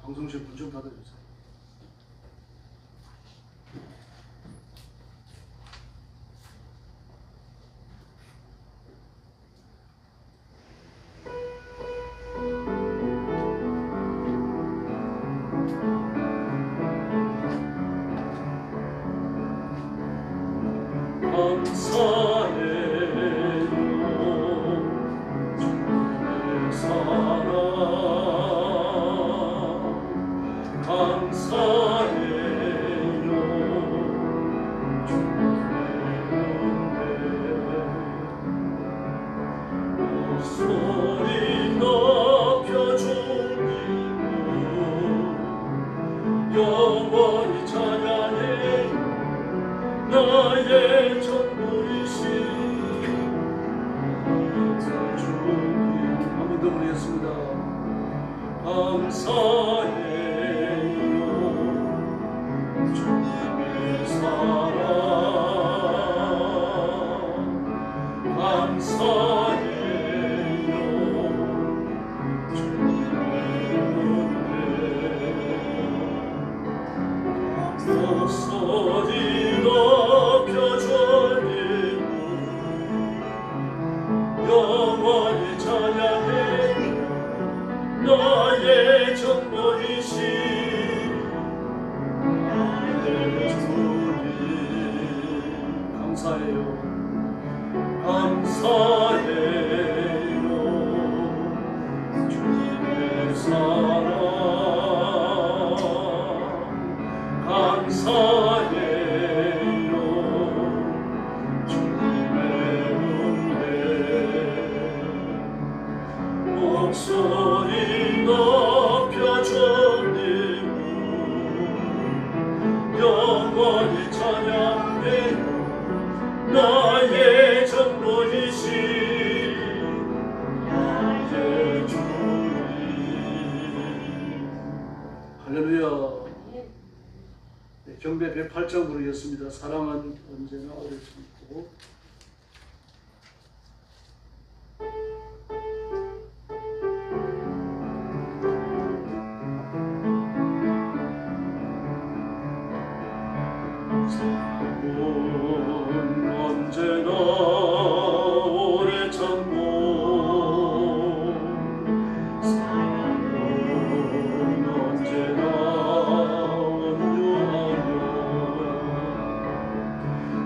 방송실 문 좀 닫아주세요. 영원히 찬양해 나의 전부이신 주님 한 번 더 부르겠습니다. 감사해요 주님의 사랑 감사해요 목소리 높여 주님 영원히 찬양해 나의 전부이신 나의 주님 감사해요. 감사해요 주님의 사랑 감사해요 주님의 은혜 목소리 높여 주님 영원히 찬양해 나의 전부이신 나의 주님 할렐루야. 네, 경배 108장 부르겠습니다. 사랑은 언제나 어릴 수 있고. 언제나 오래 참고 사랑은 언제나 온유하며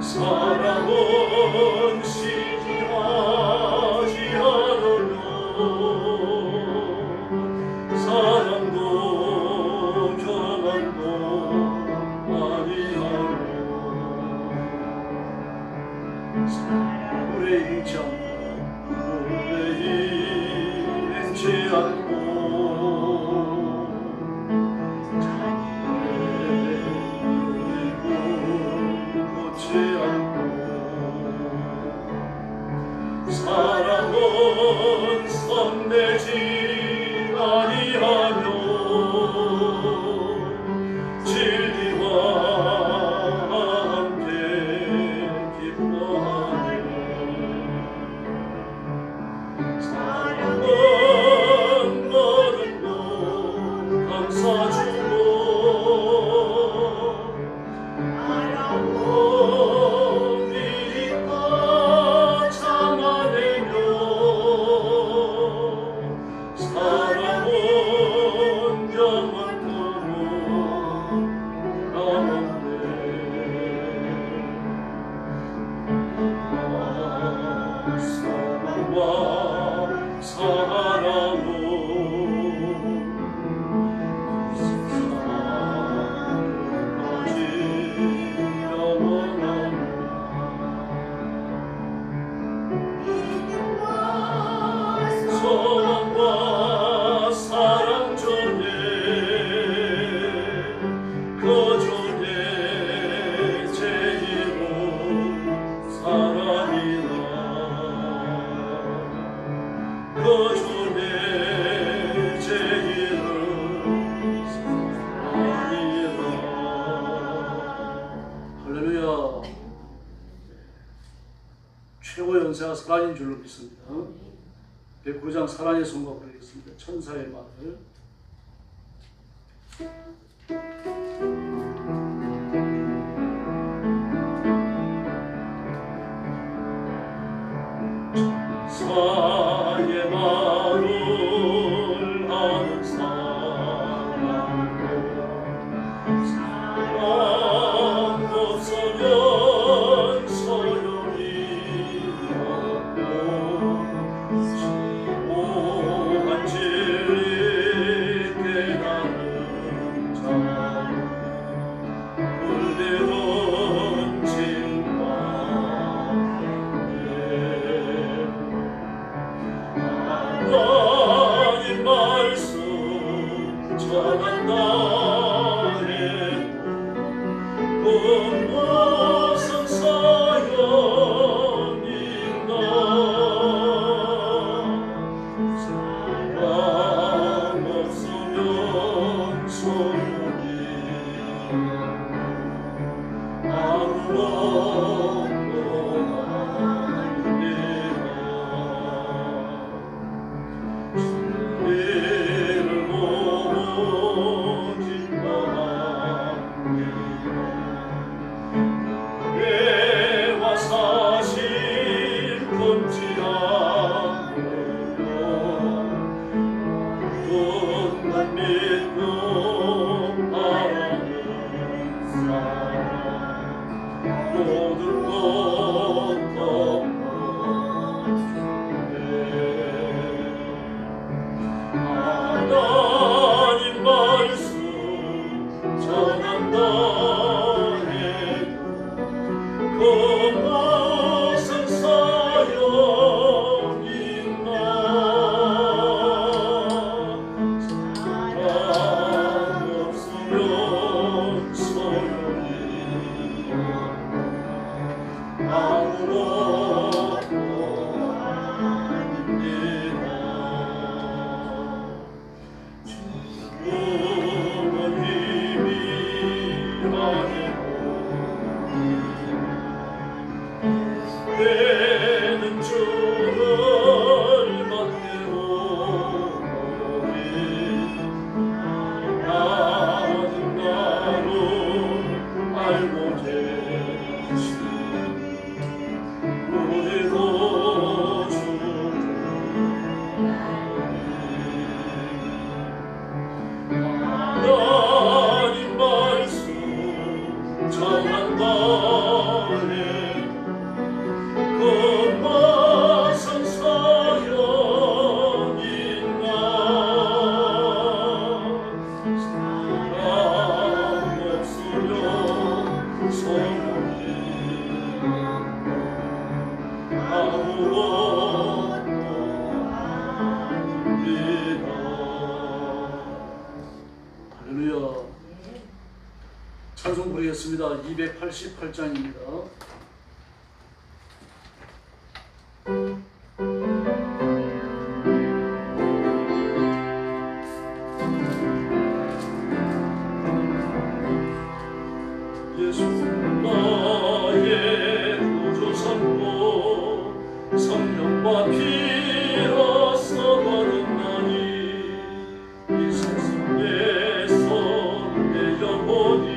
사랑은 시기하지 않으며 사랑도 경험도 아니하며 오래 잃지 않고 오래 잃지 않고 자기의 고치 않고 사랑은 성내지 아니하며 진리와 함께 기뻐하네 사랑은 모든 것 감사주고 알아보 믿고 참아내며 사랑은 영원토록 남았네 소망과 사랑은 세상까지 영원하네 소망과 사랑 중에 그 중에 제일은 사랑이라 그 중에 제일은 사랑이라 할렐루야. 최고 연세가 사랑인 줄로 믿습니다. 109장 사랑의 성과 부르겠습니다. 천사의 말을 사의 말을 하는 사람 없으면 소용이 없고 지고한 진리 깨달은 자 물대는 하나님 말씀 전한다 해도 그 무슨 사연인가 사랑 없으면 소용이 아무것도 아니라 이를 모으지 마옵니다. 예와 사실 끊지 않으며 눈만 믿고 바라는 사람 모든 것 하나님 말씀 전한다 해도 그 무슨 사연인가 사랑 없으면 소용이 아무것도 아닙니다. 죽음은 이미 아니고 때는 주를 맞대오니 나는 나로 알고 계시니 우리도 주를 하나님 말씀 전한다 해도 그 무슨 사연인가 사랑 없으면 소용이 아무것도 아닙니다. 할렐루야. 찬송 부르겠습니다. 288장입니다. 예수 나의 구주 삼고 성령과 피로써 거듭나니 이 세상에서 내 영혼이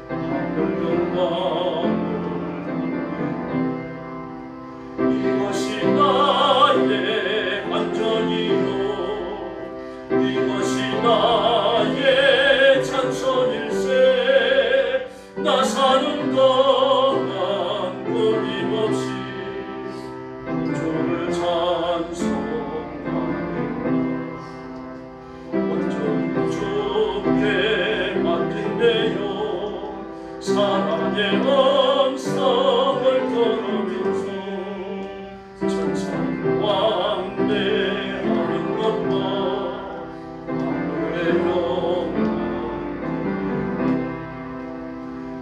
하늘과 이것이 나의 안전이요 이것이 나의 찬송일세 나 사는 동안 끊임없이 주를 찬송하며 온전히 주께 맡긴대요 사랑의 음성을 들으면서 천사는 왕래하는 것과 하늘의 영광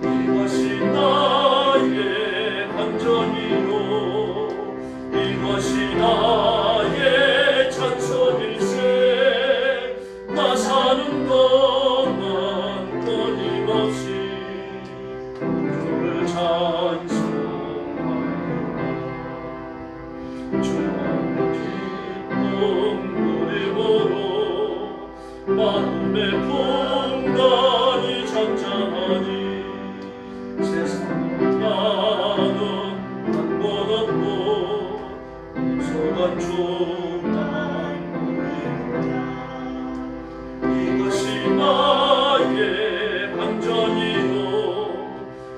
이것이 나의 반전이요 이것이 나의 찬송일세 나 사는 동안 끊임없이 주를 찬송하며 주의 기쁨 누림으로 마음의 풍랑이 잔잔하니 세상 나는 한 번 없고 소간 조만 이것이 나의 반전이요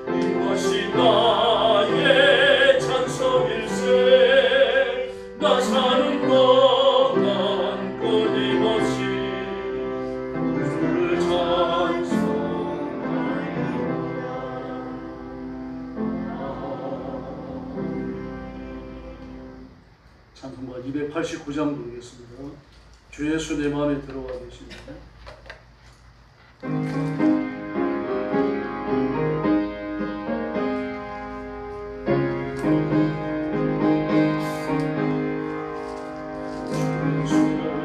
이것이 나의 찬성일세 나 사는 동안 끊임없이 주를 찬송가 289장 부르겠습니다. 주 예수 내 마음에 들어와 계십니다.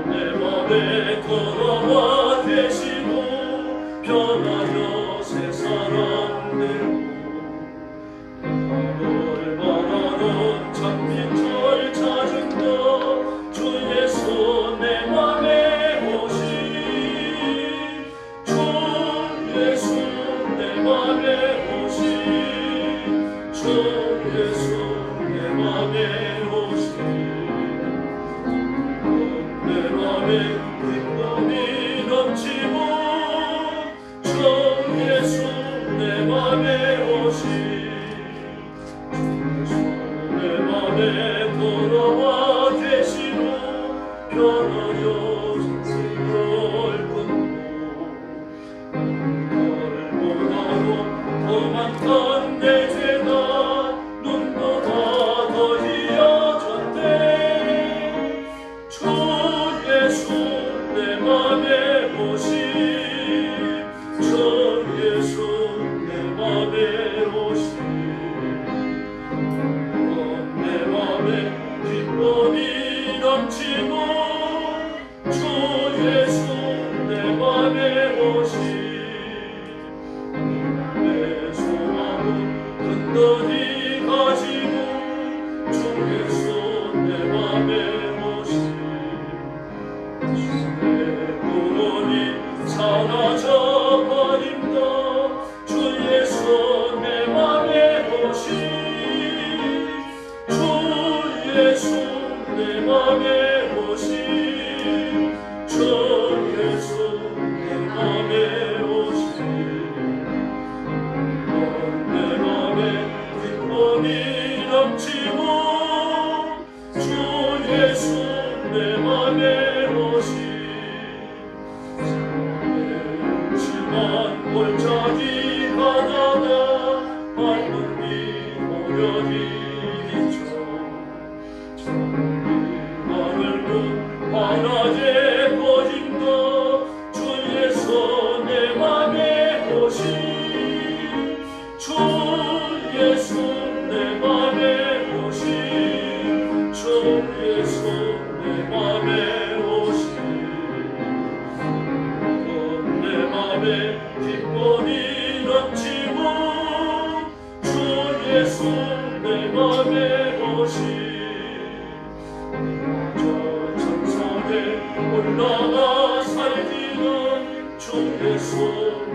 내 맘에 돌아와 계시고 변하여 새 사람 되고 너를 바라던 참빛을 찾은다 주 예수 내 맘에 오시 주 예수 내 맘에 오시 주 예수 내 맘에 오시 내 맘에 기쁨이 넘치고 주 예수 내 맘에 오시 내 맘에 돌아와 계시고 변하여 생을 끊고 너를 보다도 더 많던 내 죄가 눈보다 더 희어졌네 주 예수 내 맘에 오시 주 예수 내 맘에 오시 내 맘에 기쁨이 넘치고 주 예수 내 맘에 오시 내 소망은 든든히 가지고 주 예수 내 맘에 오시 내 구원이 사라져 버린다 주 예수 내 맘에 오시 주 예수 내 맘에 오시 주 예수 내 맘에 오시 내 맘에 기쁨이 넘치고 주 예수 내 맘에 오시 심한 골짜기 가다가 맑은 빛 오려니 비쳐 하늘도 환하게 퍼진다 주 예수 내 맘에 오시 주 예수 내 맘에 오시 주 예수 내 맘에 오시 내 맘에 기쁨이 넘치고 주 예수 내 맘에 오시 저 천상에 올라가 살기는 주 예수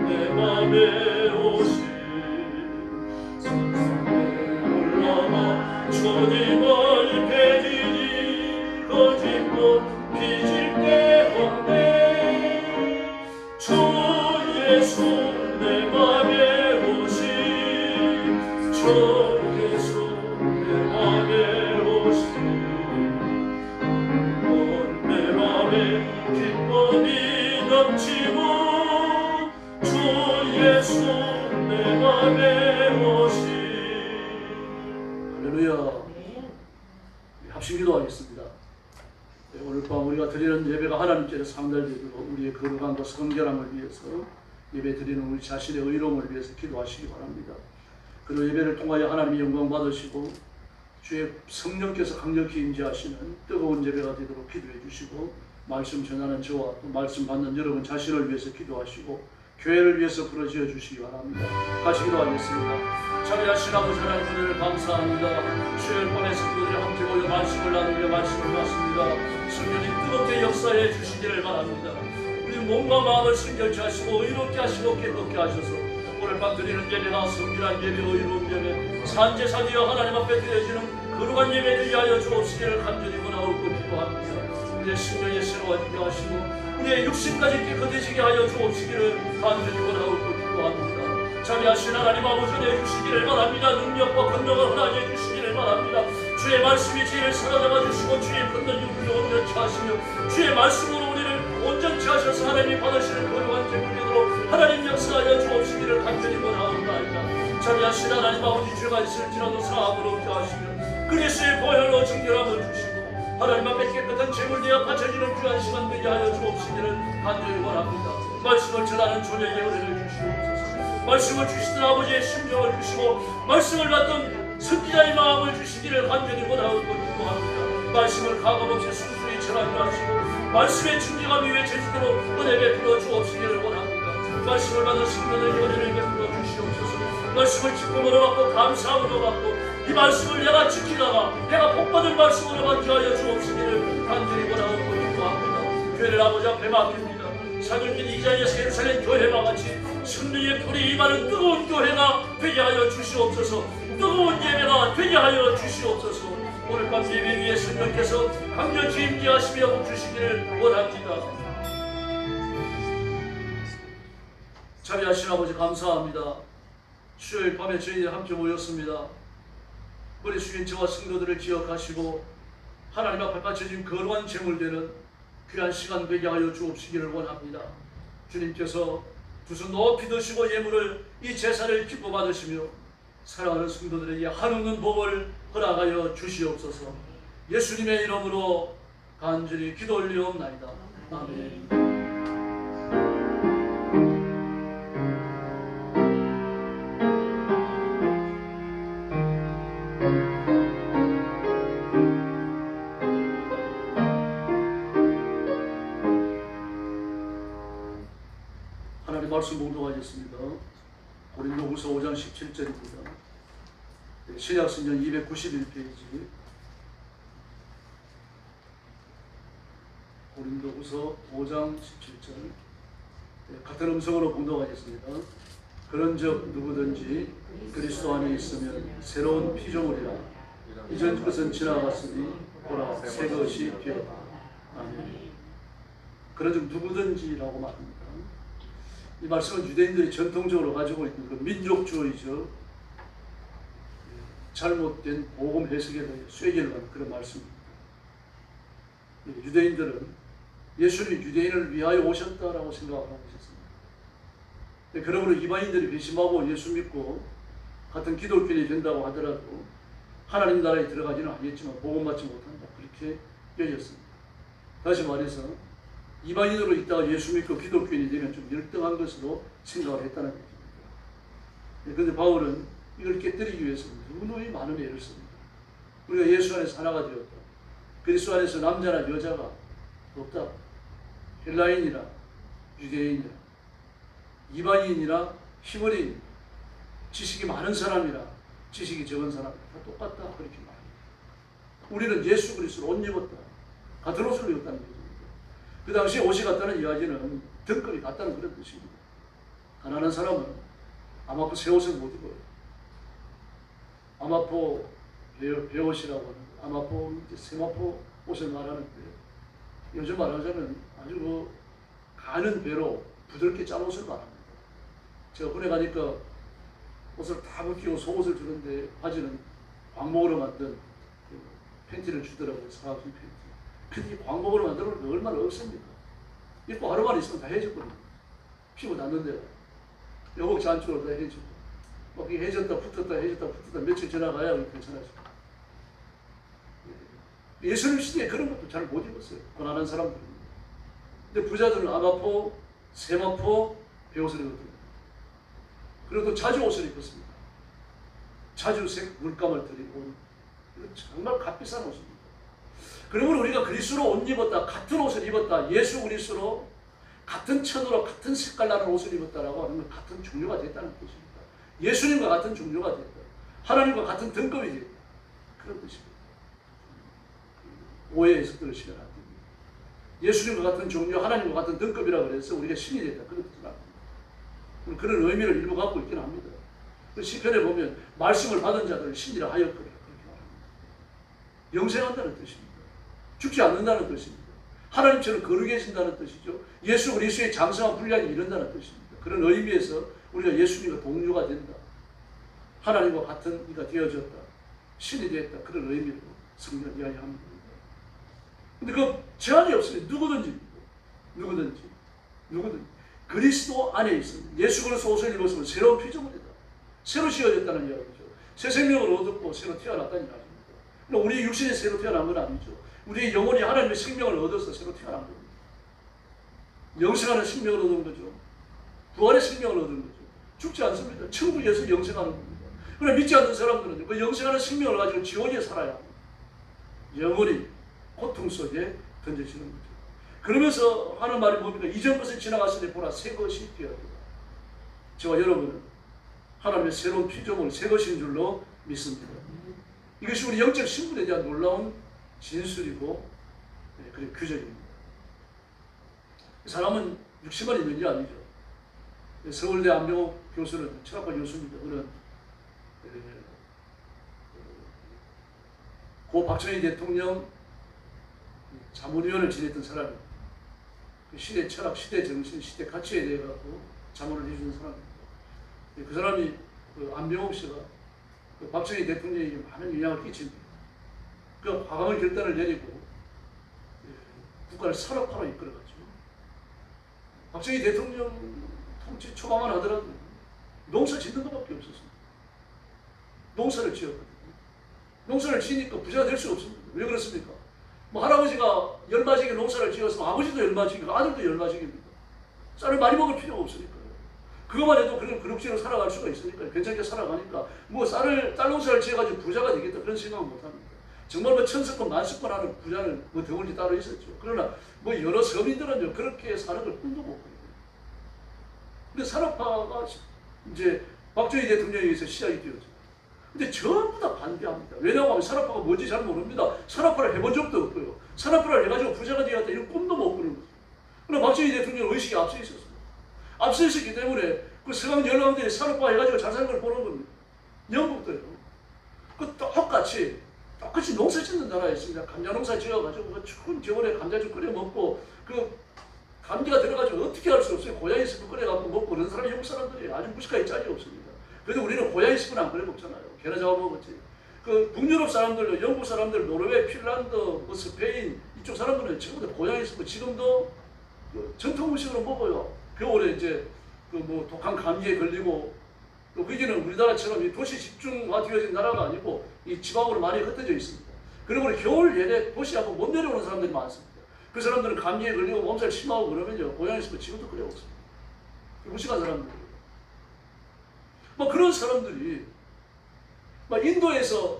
내 맘에 오시 천상에 올라가 주님을 배리니 그 기쁨 빚을 때없네 주 예수 내 맘에 오시 주 예수 내 맘에 오시 내 맘에 기쁨이 넘치고 주 예수 내 맘에 오시 할렐루야. 합심 기도하겠습니다. 오늘 밤 우리가 드리는 예배가 하나님께서 상달되도록 우리의 거룩함과 성결함을 위해서 예배 드리는 우리 자신의 의로움을 위해서 기도하시기 바랍니다. 그리고 예배를 통하여 하나님의 영광 받으시고 주의 성령께서 강력히 임재하시는 뜨거운 예배가 되도록 기도해 주시고 말씀 전하는 저와 또 말씀 받는 여러분 자신을 위해서 기도하시고 교회를 위해서 부르짖어 주시기 바랍니다. 같이 기도하겠습니다. 참여하신 아버지 하나님 은혜를 감사합니다. 수요일 밤에 성도들이 함께 모여 말씀을 나누며 말씀을 받습니다. 성령님 뜨겁게 역사해 주시기를 바랍니다. 우리 우리 몸과 마음을 순결케 하시고 의롭게 하시고 깨끗게 하셔서 오늘 밤 드리는 예배가 성결한 예배, 의로운 예배, 산제사 되어 하나님 앞에 드려지는 거룩한 예배 되게 하여 주옵시기를 간절히 원하고 기도합니다. 우리의 심령이 새로워지게 하시고 우리의 육신까지 깨끗해지게 하여 주옵시기를 간절히 원하고 기도합니다. 자비하신 하나님 아버지 내주시기를 바랍니다. 능력과 권능을 허락해 주시기를 바랍니다. 주의 말씀이 죄를 사로잡아 주시고 주의 권능 육을 온전치 하시며 주의 말씀으로 우리를 온전치 하셔서 하나님이 받으시는 거룩한 제물되도록 하나님 역사하여 주옵시기를 간절히 원하옵나이다. 자비하신 하나님 아버지 죄가 있을지라도 사함을 얻게 하시며 그리스도의 보혈로 정결함을 주시고 하나님 앞에 깨끗한 제물되어 바쳐지는 귀한 시간 되게 하여 주옵시기를 간절히 원합니다. 말씀을 전하는 조력의 은혜를 주시옵소서. 말씀을 주시던 아버지의 심정을 주시고 말씀을 받던 선지자의 마음을 주시기를 간절히 원하고 기도합니다. 말씀을 가감없이 순순히 전하게 하시고 말씀의 충격함 위에 제주도로 은혜 베풀어 주옵시기를 원합니다. 말씀을 받은 성도들에게 은혜를 베풀어 주시옵소서. 말씀을 기쁨으로 받고 감사함으로 받고 이 말씀을 내가 지키다가 내가 복받을 말씀으로 받게 하여 주옵시기를 간절히 원하고 기도합니다. 교회를 아버지 앞에 맡깁니다. 사도행전 2장에서 예루살렘 교회와 같이 성령의 불이 임하는 뜨거운 교회가 되게 하여 주시옵소서. 뜨거운 예배가 되게 하여 주시옵소서. 오늘 밤 예배 위에 성령께서 강력히 임재하시며 복주시기를 원합니다. 자비하신 아버지 감사합니다. 수요일 밤에 저희들이 함께 모였습니다. 우리 수인체와 성도들을 기억하시고 하나님 앞에 바쳐진 거룩한 제물되는 귀한 시간 되게 하여 주옵시기를 원합니다. 주님께서 두 손 높이 드시고 예물을 이 제사를 기뻐 받으시며 사랑하는 성도들에게 한없는 복을 허락하여 주시옵소서. 예수님의 이름으로 간절히 기도 올리옵나이다. 아멘. 말씀 봉독하겠습니다. 고린도후서 5장 17절입니다. 신약성경 291페이지 고린도후서 5장 17절 같은 음성으로 봉독하겠습니다. 그런즉 누구든지 그리스도 안에 있으면 새로운 피조물이라 이전 것은 지나갔으니 보라 새 것이 되었다. 아멘. 그런즉 누구든지라고 말합니다. 이 말씀은 유대인들이 전통적으로 가지고 있는 그 민족주의적 잘못된 복음 해석에 대해 쐐기를 하는 그런 말씀입니다. 유대인들은 예수님이 유대인을 위하여 오셨다라고 생각하고 있었습니다. 그러므로 이방인들이 배심하고 예수 믿고 같은 기독교인이 된다고 하더라도 하나님 나라에 들어가지는 않겠지만 복음 받지 못한다. 그렇게 여겼습니다. 다시 말해서 이방인으로 있다가 예수 믿고 기독교인이 되면 좀 열등한 것으로 생각을 했다는 얘기입니다. 그런데 바울은 이걸 깨뜨리기 위해서 너무너무 많은 애를 씁니다. 우리가 예수 안에서 하나가 되었다. 그리스도 안에서 남자나 여자가 없다. 헬라인이나 유대인이나 이방인이나 히브리인, 지식이 많은 사람이나 지식이 적은 사람 다 똑같다. 그렇게 말합니다. 우리는 예수 그리스도를 옷 입었다. 같은 옷을 입었다는 거죠. 그 당시에 옷이 같다는 이야기는 등급이 같다는 그런 뜻입니다. 가난한 사람은 아마포 새 옷을 못 입어요. 아마포 베옷이라고 하는 아마포 세마포 옷을 말하는데 요즘 말하자면 아주 가는 배로 부드럽게 짠 옷을 말합니다. 제가 군에 가니까 옷을 다 벗기고 속옷을 주는데 바지는 광목으로 만든 팬티를 주더라고요. 사각형 팬티. 근데 이 광목으로 만들어 놓으면 얼마나 없습니까? 입고 하루만 있으면 다 해졌거든요. 피부 닿는데 여복지 안쪽으로 다 해지고 막 해졌다 붙었다 해졌다 붙었다 며칠 지나가야 괜찮아지고. 예수님 시대에 그런 것도 잘 못 입었어요. 고난한 사람들은. 근데 부자들은 아마포, 세마포 베옷을 입었거든요. 그래도 자주 옷을 입었습니다. 자주 색 물감을 들이고 정말 값비싼 옷입니다. 그러므로 우리가 그리스도로 옷 입었다, 같은 옷을 입었다, 예수 그리스도로 같은 천으로 같은 색깔 나는 옷을 입었다라고 하는 건 같은 종류가 됐다는 뜻입니다. 예수님과 같은 종류가 됐다. 하나님과 같은 등급이 됐다. 그런 뜻입니다. 오해해서 그러시면 안 됩니다. 예수님과 같은 종류, 하나님과 같은 등급이라고 그래서 우리가 신이 됐다. 그런 뜻은 아닙니다. 그런 의미를 일부 갖고 있긴 합니다. 그 시편에 보면 말씀을 받은 자들을 신이라 하였거든요. 그렇게 말합니다. 영생한다는 뜻입니다. 죽지 않는다는 뜻입니다. 하나님처럼 거룩해진다는 뜻이죠. 예수 그리스도의 장성한 분량이 이른다는 뜻입니다. 그런 의미에서 우리가 예수님과 동료가 된다. 하나님과 같은 이가 되어졌다. 신이 되었다. 그런 의미로 성경을 이야기합니다. 근데 그 제한이 없어요. 누구든지. 그리스도 안에 있습니다. 예수 그리스도 옷을 입었으면 새로운 피조물이다. 새로 지어졌다는 이야기죠. 새 생명을 얻었고 새로 태어났다는 이야기입니다. 그러니까 우리 육신이 새로 태어난 건 아니죠. 우리의 영혼이 하나님의 생명을 얻어서 새로 태어난 겁니다. 영생하는 생명을 얻은 거죠. 부활의 생명을 얻은 거죠. 죽지 않습니다. 천국에서 영생하는 겁니다. 그러나 믿지 않는 사람들은 그 영생하는 생명을 가지고 지옥에 살아야 합니다. 영원히 고통 속에 던져지는 거죠. 그러면서 하는 말이 뭡니까? 이전 것을 지나갔으니 보라 새 것이 되었다. 저와 여러분은 하나님의 새로운 피조물, 새 것인 줄로 믿습니다. 이것이 우리 영적 신분에 대한 놀라운 진술이고 그리고 규정입니다. 사람은 60만 있는 게 아니죠. 서울대 안병호 교수는 철학과 교수입니다. 그는 고 박정희 대통령 자문위원을 지냈던 사람입니다. 그 시대 철학, 시대 정신, 시대 가치에 대해 갖고 자문을 해주는 사람입니다. 그 사람이 그 안병호 씨가 그 박정희 대통령에게 많은 영향을 끼칩니다. 그 과감한 결단을 내리고 국가를 산업화로 이끌어갔죠. 박정희 대통령 통치 초반만 하더라도 농사 짓는 것밖에 없었습니다. 농사를 지었거든요. 농사를 지니까 부자가 될 수 없습니다. 왜 그렇습니까? 뭐 할아버지가 열마지게 농사를 지었으면 아버지도 열마지기고 아들도 열마지기입니다. 쌀을 많이 먹을 필요가 없으니까요. 그것만 해도 그런 그럭저럭 살아갈 수가 있으니까요. 괜찮게 살아가니까 뭐 쌀 농사를 지어가지고 부자가 되겠다 그런 생각은 못합니다. 정말 뭐 천석권 만석권 하는 부자는 뭐 더울지 따로 있었죠. 그러나 뭐 여러 서민들은요 그렇게 사는 걸 꿈도 못 꾸요. 근데 산업화가 이제 박정희 대통령에 의해서 시작이 되었죠. 근데 전부 다 반대합니다. 왜냐하면 산업화가 뭔지 잘 모릅니다. 산업화를 해본 적도 없고요. 산업화를 해가지고 부자가 되었다 이런 꿈도 못 꾸는 거죠. 그러나 박정희 대통령 의식이 앞서 있었습니다. 앞서 있었기 때문에 그 서강 연합들이 산업화 해가지고 잘 사는 걸 보는 겁니다. 영국도요. 그 똑같이 농사 짓는 나라였습니다. 감자 농사 지어가지고 그 추운 겨울에 감자죽 끓여 먹고 그 감기가 들어가지고 어떻게 할 수 없어요. 고양이 스프 끓여갖고 먹고 그런 사람이 영국 사람들이 아주 무식하게 짝이 없습니다. 그래도 우리는 고양이 스프는 안 끓여 먹잖아요. 개나 잡아 먹었지. 그 북유럽 사람들, 영국 사람들, 노르웨이, 핀란드, 뭐 스페인 이쪽 사람들은 전부 다 고양이 스프 지금도 그 전통 음식으로 먹어요. 겨울에 이제 그 뭐 독한 감기에 걸리고 또 거기는 우리나라처럼 이 도시 집중화되어진 나라가 아니고 이 지방으로 많이 흩어져 있습니다. 그리고 겨울 내내 도시하고 못 내려오는 사람들이 많습니다. 그 사람들은 감기에 걸리고 몸살 심하고 그러면요 고양이 스프 지금도 끓여 먹습니다. 무식한 사람들이에요. 뭐 그런 사람들이 막 인도에서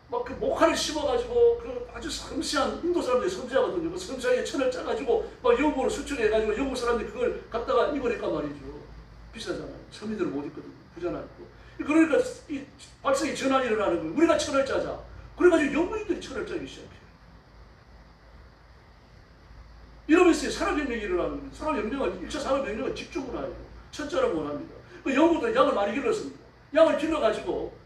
막 그 목화를 심어가지고 그 아주 섬세한 인도 사람들이 섬세하거든요. 그 섬세하게 천을 짜가지고 막 영국으로 수출해가지고 영국 사람들이 그걸 갖다가 입으니까 말이죠. 비싸잖아요. 서민들은 못 입거든요. 부자나 입고. 그러니까 이 발성이 전환이 일어나는 거예요. 우리가 천을 짜자. 그래가지고 영국인들이 천을 짜기 시작해요. 이러면서 산업혁명이 일어나는 겁니다. 산업혁명은 1차 산업혁명은 집중문화예요. 천자를 원합니다. 그 영국도 양을 많이 길렀습니다. 양을 길러가지고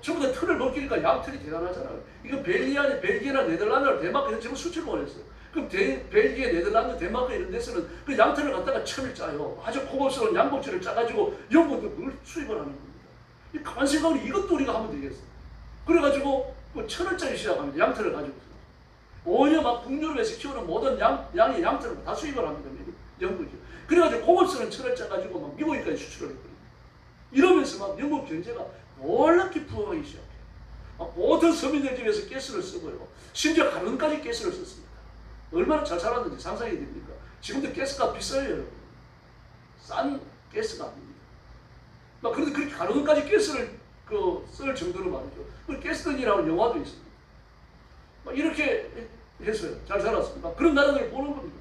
전부 다 털을 먹기니까 양털이 대단하잖아요. 이거 벨기에나 네덜란드, 덴마크에는 전부 수출을 원했어요. 그럼 벨기에, 네덜란드, 덴마크 이런 데서는 그 양털을 갖다가 천을 짜요. 아주 고급스러운 양복지를 짜가지고 영국도 그걸 수입을 하는 겁니다. 이 가만 생각하면 이것도 우리가 하면 되겠어요. 그래가지고 그 천을 짜기 시작합니다. 양털을 가지고서. 오히려 막 북유럽에서 키우는 모든 양의 양털을 다 수입을 합니다. 영국이. 그래가지고 고급스러운 천을 짜가지고 막 미국에까지 수출을 했거든요. 이러면서 막 영국 경제가 놀랍게 부흥하기 시작해요. 모든 서민들 집에서 가스를 쓰고요. 심지어 가론까지 가스를 썼습니다. 얼마나 잘 살았는지 상상이 됩니까? 지금도 가스가 비싸요, 여러분. 싼 가스가 아닙니다. 그런데 그렇게 가론까지 가스를 쓸 정도로 말이죠. 그 가스던이라는 영화도 있습니다. 이렇게 했어요. 잘 살았습니다. 그런 나라들을 보는 겁니다.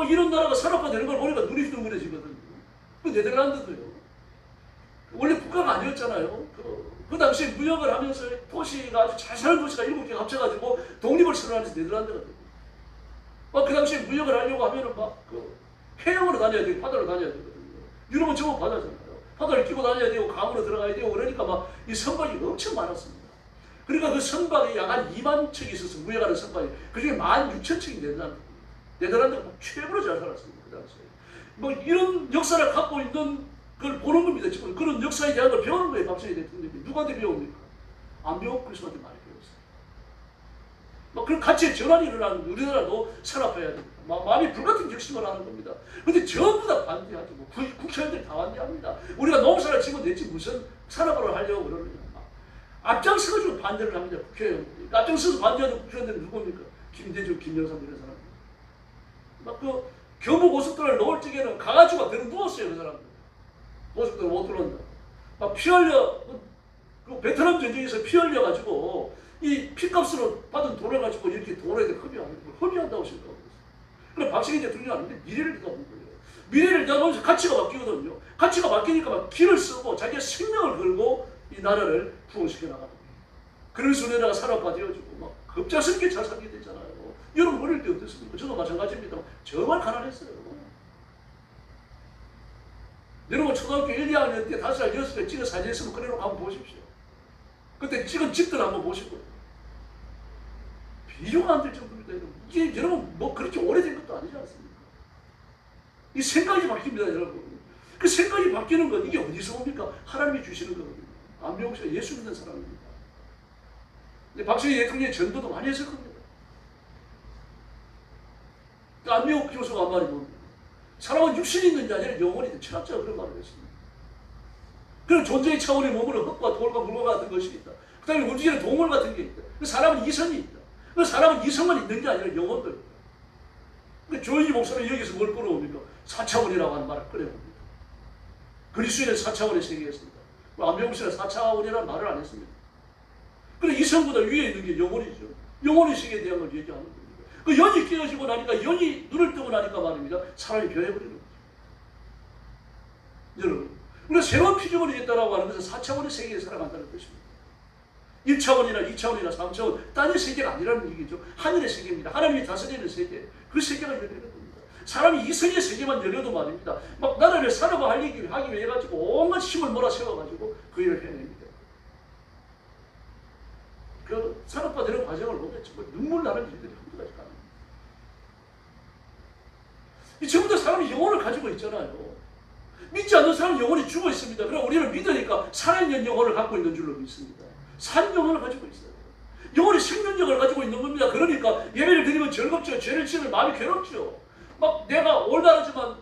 이런 나라가 산업화되는 걸 보니까 눈이 둥그러지거든요. 그 네덜란드도요. 원래 국가가 아니었잖아요. 그 당시에 무역을 하면서 도시가 아주 잘 사는 도시가 7개가 합쳐가지고 독립을 선언하면서 네덜란드가 됩니다. 그 당시에 무역을 하려고 하면은 그 해역으로 다녀야 되고 바다로 다녀야 되거든요. 유럽은 전부 바다잖아요. 바다를 끼고 다녀야 되고 강으로 들어가야 되고 그러니까 이 선박이 엄청 많았습니다. 그러니까 그 선박이 약 한 2만 척이 있어서 무역하는 선박이 그중에 16,000척이 네덜란드가 최고로 잘 살았습니다. 그 당시에. 이런 역사를 갖고 있는 걸 보는 겁니다. 지금 그런 역사에 대한 걸 배우는 거예요. 박정희 대통령이. 누구한테 배웁니까? 안 배우고 그리스도한테 많이 배웠어요. 그런 가치의 전환이 일어나는 우리나라도 산업해야 됩니다. 마음이 불같은 결심을 하는 겁니다. 근데 전부 다 반대하죠. 국회의원들이 다 반대합니다. 우리가 농사를 지면 되지 무슨 산업을 하려고 그러느냐. 앞장서가지고 반대를 합니다. 국회의원들이. 앞장서서 반대하는 국회의원들은 누굽니까? 김대중, 김영삼 이런 사람들. 경부고속도로를 넣을 적에는 가가지고 들어 누웠어요. 그 사람들. 고속도로 못 들어온다. 피 흘려, 그 베트남 전쟁에서 피 흘려가지고 이 피값으로 받은 돈을 가지고 이렇게 도로에 허비한다고 생각하고 있어요. 그럼 박정희 대통령이 아닌데 미래를 내다보는 거예요. 미래를 내다보면서 가치가 바뀌거든요. 가치가 바뀌니까 길을 쓰고 자기의 생명을 걸고 이 나라를 부흥시켜 나가는 거예요. 그러면서 우리나라가 산업화되어지고 급작스럽게 잘 살게 되잖아요. 여러분 어릴 때 어땠습니까? 저도 마찬가지입니다. 정말 가난했어요. 여러분 초등학교 1, 2학년 때 5살, 6살 찍은 사진 있으면 그래놓고 한번 보십시오. 그때 찍은 집들 한번 보시고요. 비교가 안 될 정도입니다. 이게 여러분 그렇게 오래된 것도 아니지 않습니까? 이 생각이 바뀝니다. 여러분. 그 생각이 바뀌는 건 이게 어디서 옵니까? 하나님이 주시는 거거든요. 안병옥 씨가 예수 믿는 사람입니다. 박정희 대통령의 전도도 많이 했을 겁니다. 안병옥 교수가 한 말이 뭡니까? 사람은 육신이 있는 게 아니라 영혼이 있는 철학자가 그런 말을 했습니다. 그런 존재의 차원의 몸으로 흙과 돌과 물과 같은 것이 있다. 그 다음에 우주에는 동물 같은 게 있다. 그 사람은 이성이 있다. 그 사람은 이성만 있는 게 아니라 영혼도 있다. 그 조인희 목사는 여기서 뭘 끌어옵니까? 4차원이라고 하는 말을 끌어옵니다. 그리스도인은 4차원의 세계였습니다. 안병옥 씨는 4차원이라는 말을 안 했습니다. 그래 이성보다 위에 있는 게 영혼이죠. 영혼의 세계에 대한 걸 얘기하는 겁니다. 그 연이 깨어지고 나니까 연이 눈을 뜨고 나니까 말입니다. 사람이 변해버리는 거죠. 여러분, 우리가 새로운 피조물이 됐다라고 하는 것은 4차원의 세계에 살아간다는 것입니다. 1차원이나 2차원이나 3차원, 딴의 세계가 아니라는 얘기죠. 하늘의 세계입니다. 하나님이 다스리는 세계. 그 세계가 열리는 겁니다. 사람이 이성의 세계만 열려도 말입니다. 나라를 산업화하기 위해 가지고 온갖 힘을 몰아세워가지고 그 일을 해냅니다. 그 산업화되는 과정을 보면 정말 눈물 나는 일들이 한두 가지 가능합니다. 이 전부 다 사람이 영혼을 가지고 있잖아요. 믿지 않는 사람은 영혼이 죽어 있습니다. 그럼 우리는 믿으니까 살아있는 영혼을 갖고 있는 줄로 믿습니다. 산 영혼을 가지고 있어요. 영혼이 생명력을 가지고 있는 겁니다. 그러니까 예배를 드리면 즐겁죠. 죄를 지으면 마음이 괴롭죠. 내가 올바르지만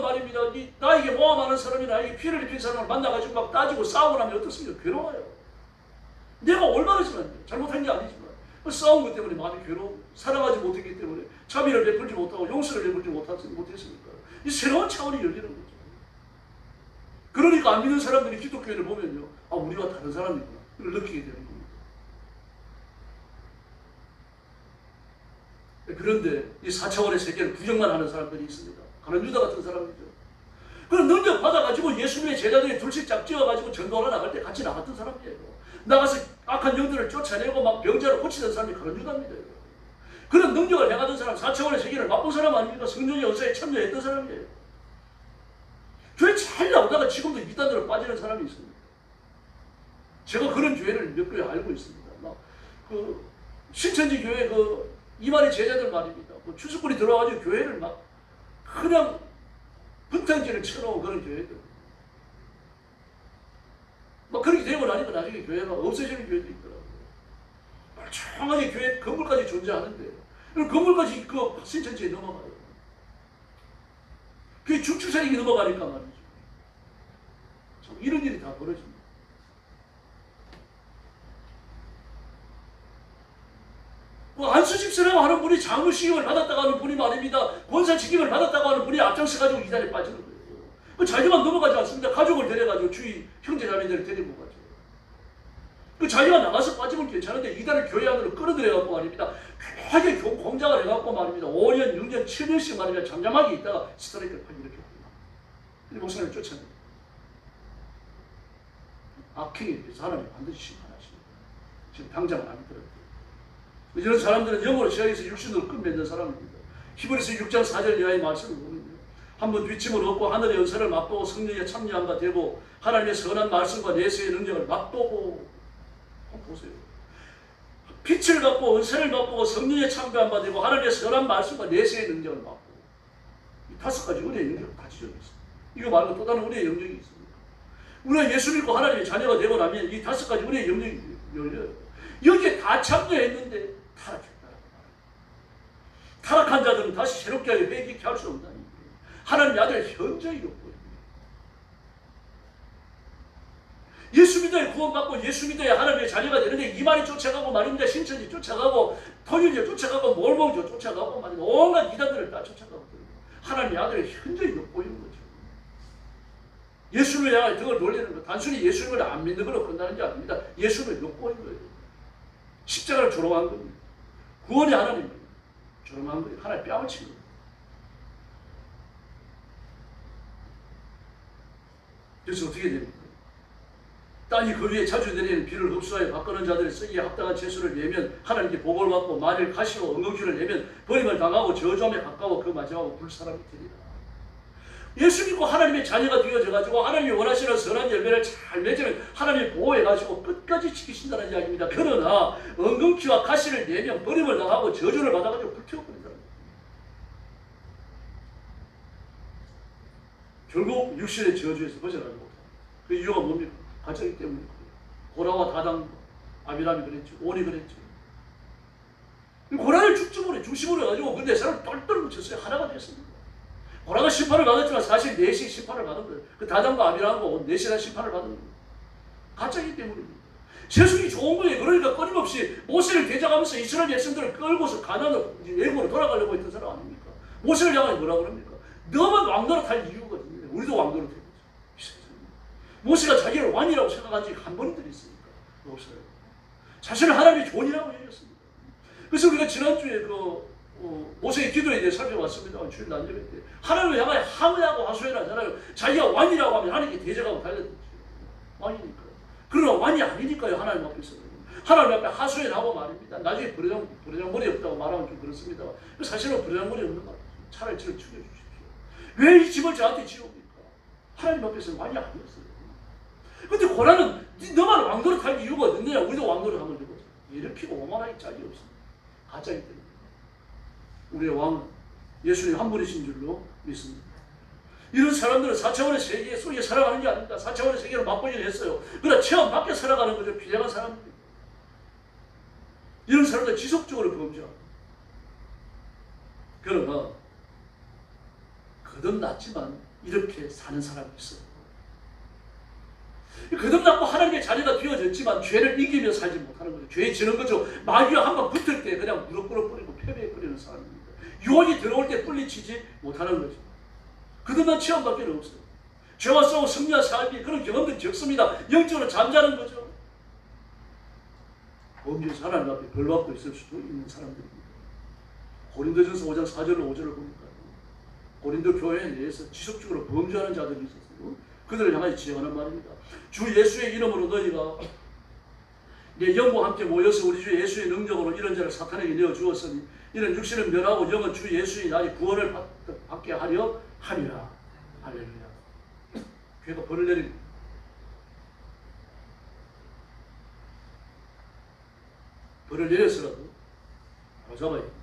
말입니다. 나에게 모함하는 사람이 나에게 피해를 입힌 사람을 만나가지고 따지고 싸우고 나면 어떻습니까? 괴로워요. 내가 올바르지만 잘못한 게 아니지만 싸운 것 때문에 마음이 괴로워. 사랑하지 못했기 때문에 자비를 베풀지 못하고 용서를 베풀지 못했으니까 이 새로운 차원이 열리는 거죠. 그러니까 안 믿는 사람들이 기독교인을 보면요, 우리와 다른 사람이구나 이걸 느끼게 되는 겁니다. 그런데 이 4차원의 세계를 구경만 하는 사람들이 있습니다. 가룟 유다 같은 사람이죠. 그런 능력 받아가지고 예수님의 제자들이 둘씩 짝지어가지고 전도하러 나갈 때 같이 나갔던 사람이에요. 나가서 악한 영들을 쫓아내고 병자를 고치던 사람이 가룟 유다입니다. 그런 능력을 행하던 사람, 4차원의 세계를 맛본 사람 아닙니까? 성령의 은사에 참여했던 사람이에요. 교회 잘 나오다가 지금도 이단으로 빠지는 사람이 있습니다. 제가 그런 교회를 몇 교회 알고 있습니다. 신천지 교회 이만희 제자들 말입니다. 추수꾼이 들어와가지고 교회를 그냥 분탕질을 쳐놓은 그런 교회들. 그렇게 되고 나니까 나중에 교회가 없어지는 교회도 있더라고요. 멀쩡하게 교회 건물까지 존재하는데 건물까지 신천지에 넘어가요. 그게 중추사역이 넘어가니까 말이죠. 참 이런 일이 다 벌어집니다. 안수집사라고 하는 분이 장로식임을 받았다고 하는 분이 말입니다. 권사직임을 받았다고 하는 분이 앞장서가지고 이단에 빠지는 거예요. 자기만 넘어가지 않습니다. 가족을 데려가지고 주위 형제자매들을 데리고 가죠. 자기가 나가서 빠지면 괜찮은데 이단을 교회 안으로 끌어들여갖고 말입니다. 쾌하게 공장을 해갖고 말입니다. 5년, 6년, 7년씩 말입니다. 잠잠하게 있다가 스트라이크를 이렇게 합니다. 목사님을 쫓아냅니다. 악행에 대해서 하나님이 반드시 심판하십니다. 지금 당장은 안 들어요. 이런 사람들은 영으로 시작해서 육신으로 끝맺는 사람입니다. 히브리서 6장 4절 이하의 말씀을 보면요. 한번 뒷짐을 얻고 하늘의 연설을 맛보고 성령에 참여한 바 되고 하나님의 선한 말씀과 내세의 능력을 맛보고 한번 보세요. 빛을 받고 은사를 맛보고 성령에 참여한 바 되고 하나님의 선한 말씀과 내세의 능력을 맛보고 이 5가지 은혜의 능력을 다 지정해 있습니다. 이거 말고 또 다른 은혜의 영역이 있습니다. 우리가 예수 믿고 하나님의 자녀가 되고 나면 이 5가지 은혜의 영역이 열려요. 여기에 다 참여했는데 타락했다. 타락한 자들은 다시 새롭게 하여 회개케 할 수 없다니. 하나님의 아들 현저히 욕보입니다. 예수 믿어야 구원받고 예수 믿어야 하나님의 자녀가 되는데 이만희 쫓아가고 말입니다. 신천지 쫓아가고 토요일에 쫓아가고 몰몬교 쫓아가고 말입니다. 온갖 이단들을 다 쫓아가고 하나님의 아들의 현저히 욕보이는 거죠. 예수를 향해 등을 돌리는 것, 단순히 예수님을 안 믿는 걸로 끝나는 게 아닙니다. 예수를 욕보이는 거예요. 십자가를 조롱한 겁니다. 구원이 하나님을 조롱한 거예요. 하나님 뺨을 친 거예요. 그래서 어떻게 됩니까? 땅이 그 위에 자주 내리는 비를 흡수하여 바꾸는 자들이 쓰기에 합당한 채소를 내면 하나님께 복을 받고 만일 가시로 엉겅퀴를 내면 버림을 당하고 저주함에 가까워 그 마지막으로 불사람이 되리라. 예수 믿고 하나님의 자녀가 되어져가지고 하나님이 원하시는 선한 열매를 잘 맺으면 하나님이 보호해가지고 끝까지 지키신다는 이야기입니다. 그러나 엉겅퀴와 가시를 내면 버림을 당하고 저주를 받아가지고 불태워버린다. 결국 육신의 저주에서 벗어나지 못합니다. 그 이유가 뭡니까? 가짜이기 때문에. 고라와 다당, 아비람이 그랬죠. 온이 그랬죠. 고라를 중심으로 해가지고 근데 사람을 똘똘 묻혔어요. 하나가 됐습니다. 고라가 심판을 받았지만 사실 넷이 심판을 받은 거예요. 그 다당과 아비람과 온 넷이 다 심판을 받은 거예요. 가짜이기 때문입니다. 세속이 좋은 거예요. 그러니까 끊임없이 모세를 대적하면서 이스라엘 백성들을 끌고서 가나안으로 애굽으로 돌아가려고 했던 사람 아닙니까? 모세를 향해 뭐라 그럽니까? 너만 왕노릇할 이유가 있는데 우리도 왕노릇 해보죠. 모세가 자기를 왕이라고 생각한 적이 한 번도 있습니까? 없어요. 자신을 하나님의 종이라고 얘기했습니다. 그래서 우리가 지난주에 모세의 기도에 대해 살펴봤습니다. 주일 난제회 때 하나님을 향하여 항의하고 하소연하잖아요. 자기가 왕이라고 하면 하나님께 대적하고 달려들죠. 왕이니까. 그러나 왕이 아니니까요. 하나님 앞에서. 하나님 앞에 하소연하고 말입니다. 나중에 버려장머리 없다고 말하면 좀 그렇습니다. 사실은 버려장머리 없는 말. 차라리 저를 죽여주십시오. 왜 이 집을 저한테 지옵니까? 하나님 앞에서는 왕이 아니었어요. 근데 고라는 너만 왕노릇 할 이유가 없느냐? 우리도 왕노릇 하면 되거든. 이렇게 오만하기 짝이 없습니다. 가짜이기 때문에. 우리의 왕은 예수님 한 분이신 줄로 믿습니다. 이런 사람들은 4차원의 세계 속에 살아가는 게 아닙니다. 4차원의 세계를 맛보긴 했어요. 그러나 체험 밖에 살아가는 거죠. 비장한 사람들이. 이런 사람들 지속적으로 범죄합니다. 그러나 거듭났지만 이렇게 사는 사람이 있어요. 거듭났고 하나님의 자녀가 되어졌지만 죄를 이기며 살지 못하는 거죠. 죄에 지는 거죠. 마귀와 한번 붙을 때 그냥 무릎 꿇어버리고 패배해버리는 사람입니다. 유혹이 들어올 때 뿌리치지 못하는 거죠. 거듭난 체험밖에 없어요. 죄와 싸우고 승리한 삶이 그런 경험들이 적습니다. 영적으로 잠자는 거죠. 범죄에서 하나님 앞에 벌받고 있을 수도 있는 사람들입니다. 고린도전서 5장 4절로 5절을 보니까 고린도 교회에 대해서 지속적으로 범죄하는 자들이 있었어요. 그들을 향하여 지적하는 말입니다. 주 예수의 이름으로 너희가 내 영과 함께 모여서 우리 주 예수의 능력으로 이런 자를 사탄에게 내어주었으니 이런 육신은 멸하고 영은 주 예수의 나의 구원을 받게 하려 함이라. 할렐루야. 교회가 벌을 내립니다. 벌을 내려서라도 잡아야 됩니다.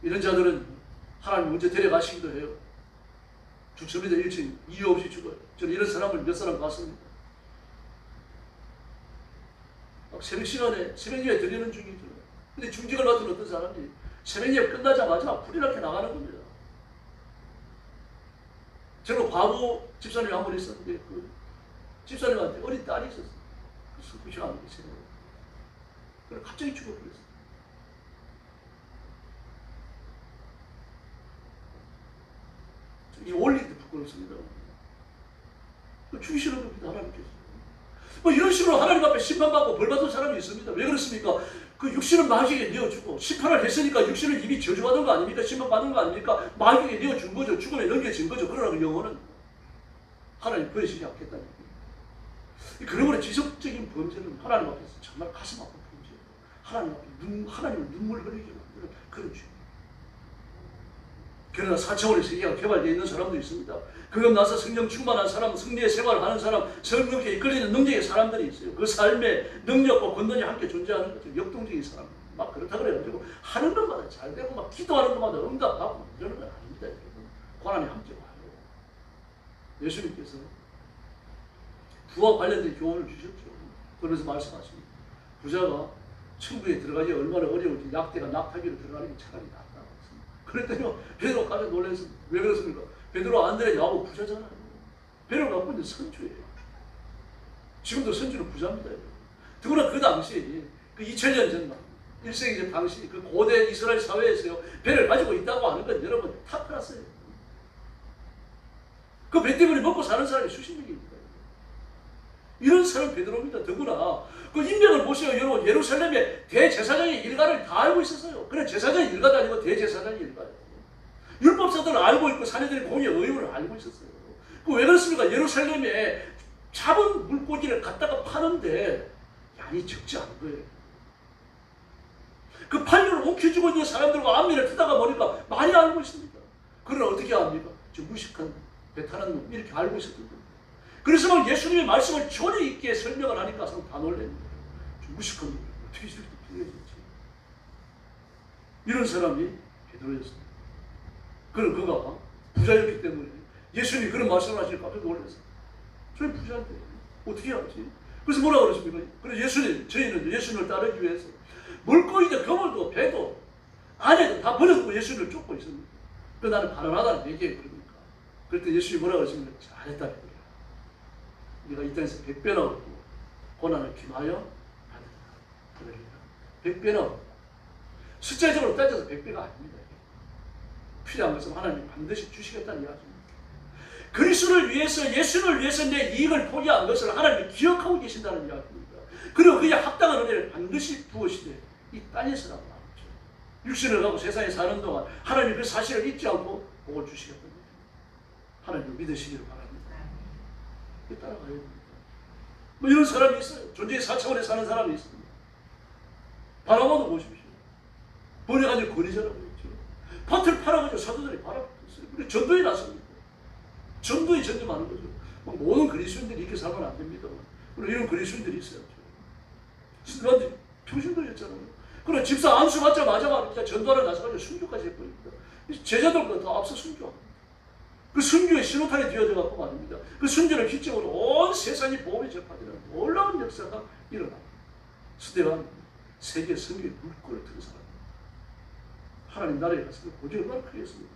이런 자들은 하나님 먼저 데려가시기도 해요. 죽습니다. 일찍 이유 없이 죽어요. 저는 이런 사람을 몇 사람 봤습니다. 막 새벽 시간에 새벽예배 드리는 중이죠. 근데 중직을 맡은 어떤 사람이 새벽예배 끝나자마자 불이 나게 나가는 겁니다. 저는 과부 집사님이 한 분 있었는데 그 집사님한테 어린 딸이 있었어요. 그 시간에 있어요. 그래 갑자기 죽어버렸어요. 이 원리도 부끄럽습니다. 죽이시는 겁니다. 하나님께서. 뭐 이런 식으로 하나님 앞에 심판받고 벌받은 사람이 있습니다. 왜 그렇습니까? 그 육신은 마귀에게 내어주고 심판을 했으니까 육신은 이미 저주받은 거 아닙니까? 심판받은 거 아닙니까? 마귀에게 내어준 거죠. 죽음에 넘겨진 거죠. 그러나 그 영혼은 하나님 버리시지 않겠다는 거예요. 그러므로 지속적인 범죄는 하나님 앞에서 정말 가슴 아픈 범죄예요. 하나님 앞에 하나님을 눈물 흘리게 만드는 그런 죄입니다. 그러나 4차원의 세계가 개발되어 있는 사람도 있습니다. 그것 나서 성령 충만한 사람, 승리의 생활을 하는 사람, 성령께 이끌리는 능력의 사람들이 있어요. 그 삶의 능력과 권능이 함께 존재하는 거죠. 역동적인 사람. 막 그렇다 그래가지고 하는 것마다 잘 되고 막 기도하는 것마다 응답하고 이러는 건 아닙니다. 여러분. 고난이 함께 와요. 예수님께서 부와 관련된 교훈을 주셨죠. 그러면서 말씀하십니다. 부자가 천국에 들어가기 얼마나 어려운지 약대가 낙타기로 들어가는 게 차라리 낫다고 했습니다. 그랬더니 베드로 깜짝 놀랐습니다. 왜 그렇습니까? 베드로 안드레 야고 부자잖아요. 베드로가 갖고 있는 선주예요. 지금도 선주는 부자입니다. 더구나 그 당시 그 2000년 전만 1세기 전 당시 그 고대 이스라엘 사회에서요 배를 가지고 있다고 하는 건 여러분 탑클래스예요. 그 배 때문에 먹고 사는 사람이 수십 명입니다. 이런 사람 베드로입니다. 더구나 그 인명을 보세요. 여러분 예루살렘에 대제사장의 일가를 다 알고 있었어요. 그래 제사장의 일가도 아니고 대제사장의 일가예요. 율법사들은 알고 있고 사내들의 공의 의무를 알고 있었어요. 그 왜 그렇습니까? 예루살렘에 잡은 물고기를 갖다가 파는데 양이 적지 않은 거예요. 그 판료를 움켜쥐고 있는 사람들과 안면을 트다가 보니까 많이 알고 있습니다. 그러나 어떻게 합니까? 저 무식한 배탈한 놈 이렇게 알고 있었던 겁니다. 그래서 막 예수님의 말씀을 조리 있게 설명을 하니까 다 놀랍니다. 저 무식한 놈 어떻게 저렇게 비례해졌지? 이런 사람이 베드로였습니다. 그럼 그가 부자였기 때문에 예수님이 그런 말씀을 하시니까 깜짝 놀랐어요. 저희 부자인데 어떻게 알지? 그래서 뭐라 그러십니까? 그래서 예수님, 저희는 예수님을 따르기 위해서 물고기도 그물도 배도 안에도 다 버려두고 예수님을 쫓고 있습니다. 그 나는 가난하다는 얘기예요. 그러니까. 그럴 때 예수님이 뭐라 그러십니까? 잘했다. 네가 이 땅에서 100배나 얻고 고난을 kim하여 받으리라. 100배나 얻고 숫자적으로 따져서 100배가 아닙니다. 필요한 것은 하나님이 반드시 주시겠다는 이야기입니다. 그리스도를 위해서 예수를 위해서 내 이익을 포기한 것을 하나님이 기억하고 계신다는 이야기입니다. 그리고 그에 합당한 은혜를 반드시 부으시되 이 땅에서라고 나오죠. 육신을 갖고 세상에 사는 동안 하나님이 그 사실을 잊지 않고 복을 주시겠답니다. 하나님을 믿으시기를 바랍니다. 따라가야 됩니다. 뭐 이런 사람이 있어요. 존재의 4차원에 사는 사람이 있습니다. 바라봐도 보십시오. 번역한 거리자라고 했죠. 밭을 팔아가지고 사도들이 바라봤어요. 그리고 전도에 나섭니다. 전도에 전념하는 거죠. 모든 그리스도인들이 이렇게 살면 안 됩니다. 그리고 이런 그리스도인들이 있어요. 신들한테 평신도였잖아요. 그리고 집사 안수 받자마자 말입니다. 전도하러 나서가지고 순교까지 했거든요. 제자들보다 더 앞서 순교합니다. 그 순교의 신호탄이 되어져 갖고 말입니다. 그 순교를 기점으로 온 세상이 복음이 접하되는 놀라운 역사가 일어납니다. 스데반 세계 선교의 물꼬를 튼 사람. 하나님 나라에 가서 고집이 얼마나 크겠습니까?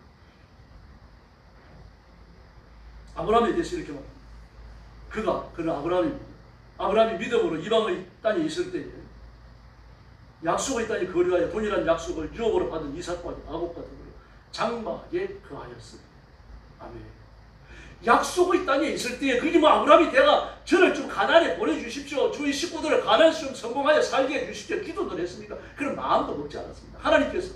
아브라함에 대해서 이렇게 말합니다. 그는 아브라함이 믿음으로 이방의 땅에 있을 때에 약속의 땅에 거류하여 동일한 약속을 유업으로 받은 이삭과 야곱과 더불어 장막에 거하였습니다. 아멘. 약속의 땅에 있을 때에 그게 뭐 아브라함이 내가 저를 좀 가나안에 보내주십시오. 저희 식구들을 가나안에서 좀 성공하여 살게 해주십시오. 기도도 했습니까? 그런 마음도 먹지 않았습니다. 하나님께서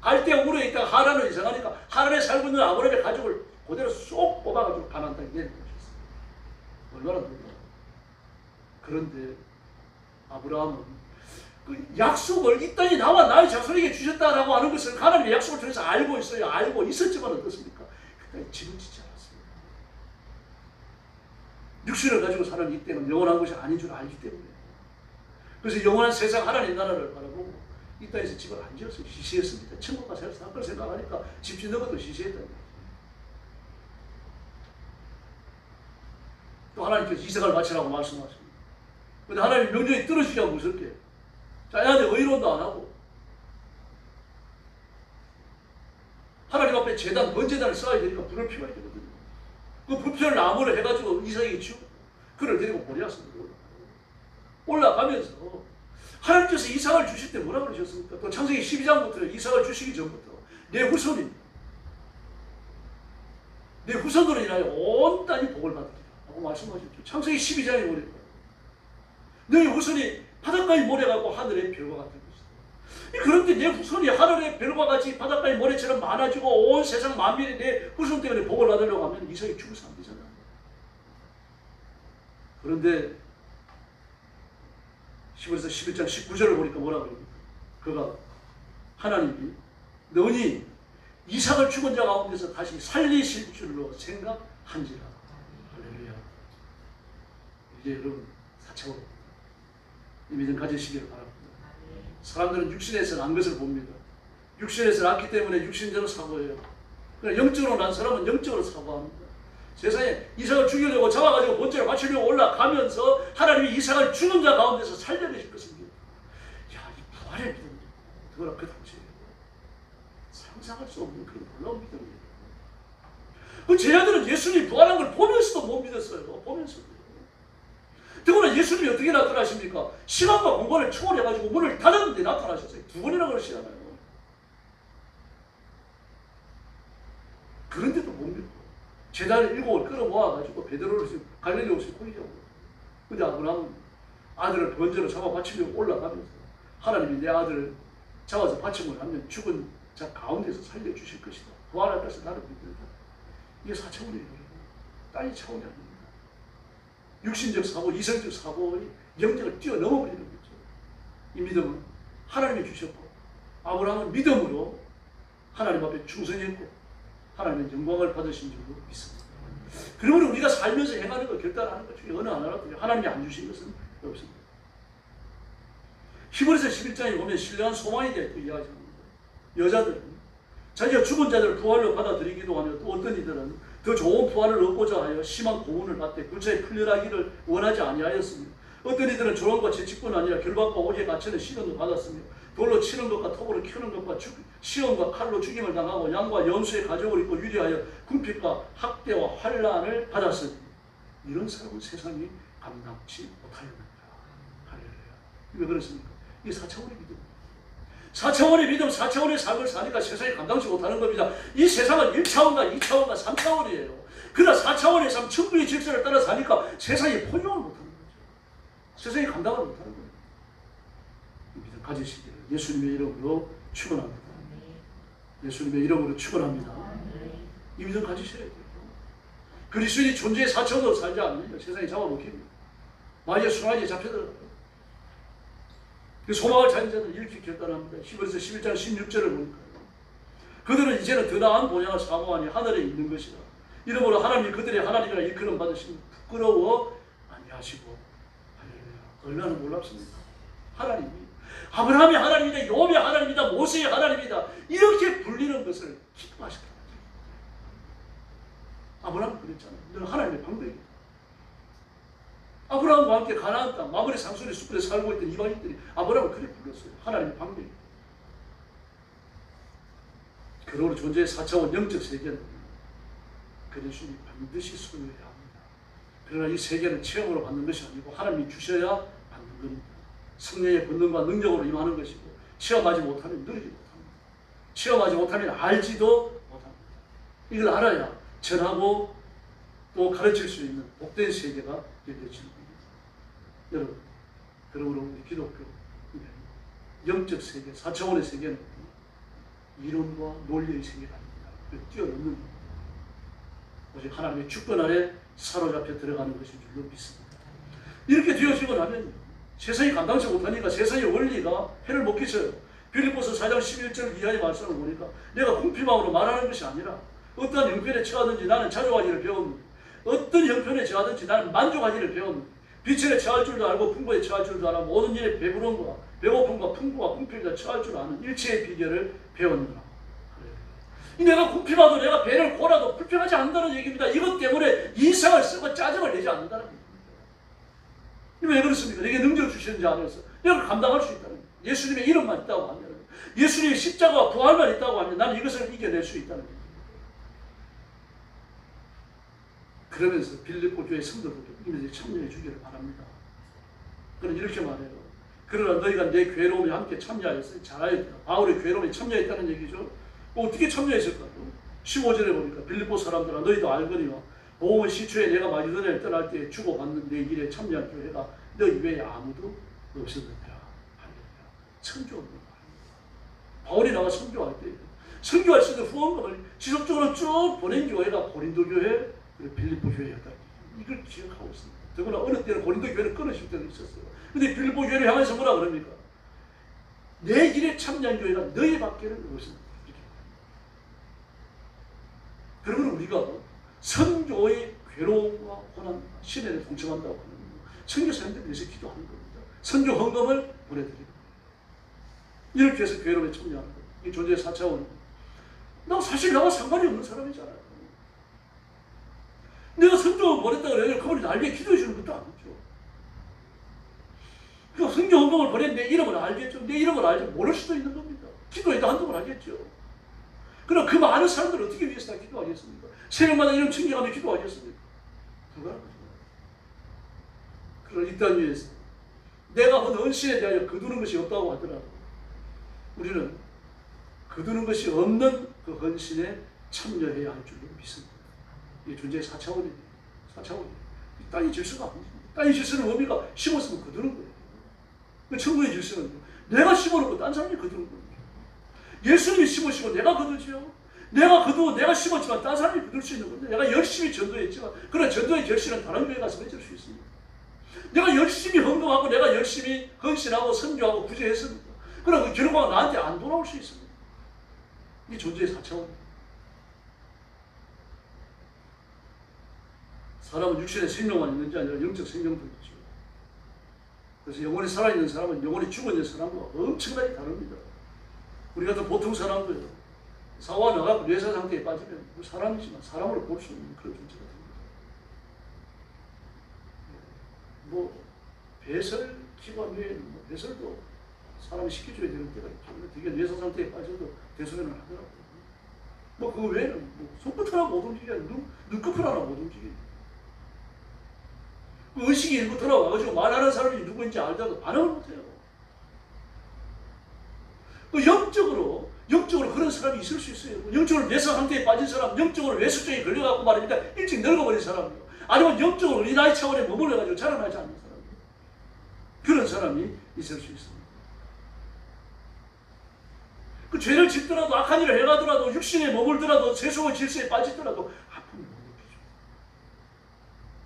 갈대아 우르에 있다가 하란을 이상하니까 하란에 살고 있는 아브라함의 가족을 그대로 쏙 뽑아가지고 가나안 땅에 내려놓으셨습니다. 얼마나 놀라워요. 그런데 아브라함은 그 약속을 이 땅에 나와 나의 자손에게 주셨다라고 하는 것을 하나님의 약속을 통해서 알고 있어요. 알고 있었지만 어떻습니까? 그 땅에 집을 짓지 않았습니다. 육신을 가지고 사는 이 땅은 영원한 것이 아닌 줄 알기 때문에. 그래서 영원한 세상 하나님 나라를 바라보고 이 땅에서 집을 안 지었어요. 시시했습니다. 천국과 살 걸 생각하니까 집 짓는 것도 시시했다. 또 하나님께서 이삭을 바치라고 말씀하십니다. 근데 하나님 명령이 떨어지기가 무섭게. 자, 애한테 의론도 안 하고. 하나님 앞에 제단, 번제단을 쌓아야 되니까 불을 피워야 되거든요. 그 부패를 나무를 해가지고 이삭에게 치우고, 그를 데리고 보내왔습니다. 올라가면서 하나님께서 이삭을 주실 때 뭐라 그러셨습니까? 또 창세기 12장부터 이삭을 주시기 전부터 내 후손이 내 후손으로 인하여 온 땅이 복을 받으리라 하고 말씀하셨죠. 창세기 12장에 보니까 너희 후손이 바닷가의 모래가고 하늘의 별과 같은 것이다. 그런데 내 후손이 하늘의 별과 같이 바닷가의 모래처럼 많아지고 온 세상 만민이 내 후손 때문에 복을 받으려고 하면 이삭이 죽어서 안 되잖아. 그런데 10에서 11장 19절을 보니까 뭐라고 합니까? 그가 하나님이 너니 이삭을 죽은 자 가운데서 다시 살리실 줄로 생각한지라. 할렐루야. 이제 여러분 4차원 이 믿음 가지시기를 바랍니다. 사람들은 육신에서 난 것을 봅니다. 육신에서 났기 때문에 육신적으로 사고해요. 그러나 영적으로 난 사람은 영적으로 사고합니다. 세상에 이삭을 죽이려고 잡아가지고 번제를 바치려고 올라가면서 하나님이 이삭을 죽은 자 가운데서 살려내실 것입니다. 야, 이 부활의 믿음, 그거라 그 당시에 상상할 수 없는 그런 놀라운 믿음이에요. 그 제자들은 예수님이 부활한 걸 보면서도 못 믿었어요. 보면서도. 더구나 예수님이 어떻게 나타나십니까? 시간과 공간을 초월해가지고 문을 닫았는데 나타나셨어요. 2번이나 그러시잖아요. 그런데도 못 믿고 제자를 7을 끌어모아가지고 베드로를 갈릴리오스에 보이자고. 근데 아브라함은 아들을 번제로 잡아 바치려고 올라가면서 하나님이 내 아들을 잡아서 바침을 하면 죽은 자 가운데서 살려주실 것이다. 부활할 것을 나를 믿는다. 이게 4차원이에요. 땅의 차원이 아닙니다. 육신적 사고, 이성적 사고의 영역을 뛰어넘어버리는 거죠. 이 믿음은 하나님이 주셨고 아브라함은 믿음으로 하나님 앞에 충성했고 하나님의 영광을 받으신 줄로 믿습니다. 그러므로 우리가 살면서 행하는 것, 결단하는 것 중에 어느 하나라도 하나님이 안 주신 것은 없습니다. 히브리서 11장에 보면 신령한 소망에 대해 이야기합니다. 여자들은 자기가 죽은 자들을 부활로 받아들이기도 하며 또 어떤 이들은 더 좋은 부활을 얻고자 하여 심한 고문을 받되 굴처에 풀려나기를 원하지 아니하였으며 어떤 이들은 조롱과 재치뿐 아니라 결박과 옥에 갇히는 시련도 받았으며 돌로 치는 것과 톱으로 키우는 것과 시험과 칼로 죽임을 당하고 양과 염소의 가죽을 입고 유리하여 궁핍과 학대와 환난을 받았으니 이런 사람은 세상이 감당치 못하였느니라. 할렐루야. 왜 그렇습니까? 이게 4차원의 믿음. 4차원의 믿음, 4차원의 삶을 사니까 세상이 감당치 못하는 겁니다. 이 세상은 1차원과 2차원과 3차원이에요. 그러나 4차원의 삶, 천국의 질서를 따라 사니까 세상이 포용을 못하는 거죠. 세상이 감당을 못하는 거예요. 이 믿음 가지시기를 예수님의 이름으로 축원합니다. 예수님의 이름으로 축원합니다. 이 믿음 가지셔야 돼요. 그리스도인이 존재의 4차원으로 살지 않으면 세상이 잡아먹힙니다. 마귀의 순환에 잡혀들어가요. 그 소망을 가진 자들은 이렇게 결단합니다. 히브리서 11장 16절을 보니까요. 그들은 이제는 더 나은 본향을 사모하니 하늘에 있는 것이라. 이러므로 하나님이 그들의 하나님이라 일컬음 받으시니 부끄러워 아니하시고. 할렐루야. 얼마나 놀랍습니까? 하나님이 아브라함의 하나님이다, 욥의 하나님이다, 모세의 하나님이다 이렇게 불리는 것을 기뻐하셨다. 아브라함은 그랬잖아요. 너는 하나님의 방백이다. 아브라함과 함께 가나안 땅 마므레 상수리 숲에 살고 있던 이방인들이 아브라함을 그렇게 불렀어요. 하나님의 방백이다. 그러므로 존재의 4차원 영적 세계는 그리스도인이 반드시 소유해야 합니다. 그러나 이 세계는 체험으로 받는 것이 아니고 하나님이 주셔야 받는 겁니다. 성령의 본능과 능력으로 임하는 것이고 체험하지 못하면 누리지 못합니다. 체험하지 못하면 알지도 못합니다. 이걸 알아야 전하고 또 가르칠 수 있는 복된 세계가 열려지는 겁니다. 여러분, 그러므로 우리 기독교 영적 세계, 4차원의 세계는 이론과 논리의 세계가 아닙니다. 뛰어넘는 겁니다. 오직 하나님의 주권 아래 사로잡혀 들어가는 것인 줄로 믿습니다. 이렇게 되어지고 나면 세상이 감당치 못하니까 세상의 원리가 해를 못 끼쳐요. 빌립보서 4장 11절 이하의 말씀을 보니까 내가 궁핍함으로 말하는 것이 아니라 어떠한 형편에 처하든지 나는 자족하기를 배웠는데 어떤 형편에 처하든지 나는 만족하기를 배웠는데 빛에 처할 줄도 알고 풍부에 처할 줄도 알아 모든 일에 배부름과 배고픔과 풍부와 궁핍에 처할 줄 아는 일체의 비결을 배웠느라. 내가 궁핍하도 내가 배를 고라도 불평하지 않는다는 얘기입니다. 이것 때문에 이상을 쓰고 짜증을 내지 않는다는 얘기입니다. 왜 그렇습니까? 내게 능력을 주시는 자 안에서 이걸 감당할 수 있다는 거예요. 예수님의 이름만 있다고 하면, 예수님의 십자가와 부활만 있다고 하면 나는 이것을 이겨낼 수 있다는 거예요. 그러면서 빌립보 교회 성도들도 이들이 참여해 주기를 바랍니다. 그는 이렇게 말해요. 그러나 너희가 내 괴로움에 함께 참여하였으니 잘하였다. 바울의 괴로움에 참여했다는 얘기죠. 어떻게 참여했을까요? 15절에 보니까 빌립보 사람들아 너희도 알거니와 보험의 시초에 내가 마게도냐를 떠날 때에 주고받는 내 일에 참여한 교회가 너희 외에 아무도 없었느니라. 선교 없는 말입니다. 바울이 나가 선교할 때 선교할 수 있는 후원금을 지속적으로 쭉 보낸 교회가 고린도 교회 그리고 빌립보 교회였다. 이걸 기억하고 있습니다. 더구나 어느 때는 고린도 교회를 끊으실 때도 있었어요. 근데 빌립보 교회를 향해서 뭐라 그럽니까? 내 일에 참여한 교회가 너희 밖에는 없습니다. 그러면 우리가 선교의 괴로움과 고난, 시련에 동참한다고 하는 선교사님들 위해서 기도하는 겁니다. 선교 헌금을 보내드리고 이렇게 해서 괴로움에 참여하는 겁니다. 이 존재의 4차원. 나 사실 나와 상관이 없는 사람이잖아요. 내가 선교 보냈다 그래요. 그분이 날 위해 기도해 주는 것도 아니죠. 그 선교 헌금을 보낸 내 이름을 알겠죠. 내 이름을 알지 모를 수도 있는 겁니다. 기도해도 한두 번 하겠죠. 그럼 그 많은 사람들을 어떻게 위해서 다 기도하겠습니까? 새벽마다 이름 챙겨가며 기도하겠습니까? 불가능하죠. 그러나 이 땅 위에서 내가 본 헌신에 대하여 거두는 것이 없다고 하더라도 우리는 거두는 것이 없는 그 헌신에 참여해야 할 줄로 믿습니다. 이게 존재의 4차원입니다. 4차원이에요. 이 땅의 질서가 아닙니다. 땅의 질서는 의미가 심었으면 거두는 거예요. 그 천국의 질서는 내가 심어놓고 딴 사람이 거두는 거예요. 예수님이 심으시고 내가 거두지요. 내가 거두고 내가 심었지만 딴 사람이 거둘 수 있는 건데 내가 열심히 전도했지만 그러나 전도의 결실은 다른 교회 가서 맺을 수 있습니다. 내가 열심히 헌금하고 내가 열심히 헌신하고 선교하고 구제했습니다. 그러나 그 결과가 나한테 안 돌아올 수 있습니다. 이게 존재의 4차원입니다. 사람은 육신의 생명만 있는지 아니라 영적 생명도 있죠. 그래서 영혼이 살아있는 사람은 영혼이 죽어있는 사람과 엄청나게 다릅니다. 우리 같은 보통 사람도요. 사고가 나가고 뇌사 상태에 빠지면 사람이지만 사람으로 볼 수 없는 그런 존재가 됩니다. 뭐 배설 기관 외에는 뭐 배설도 사람이 시켜줘야 되는 때가 있죠. 되게 뇌사 상태에 빠져도 대소변을 하더라고요. 뭐 그 외에는 뭐 손끝 하나 못 움직여야 눈꺼풀 하나 못 움직여요. 의식이 일부 들어와가지고 말하는 사람이 누구인지 알다가 반응을 못해요. 영적으로 그런 사람이 있을 수 있어요. 영적으로 뇌사 상태에 빠진 사람, 영적으로 외수증에 걸려갖고 말입니다. 일찍 늙어버린 사람이요. 아니면 영적으로 이 나이 차원에 머물러가지고 자라나지 않는 사람이요. 그런 사람이 있을 수 있습니다. 그 죄를 짓더라도 악한 일을 해가더라도 육신에 머물더라도 세속의 질서에 빠지더라도 아픔을 못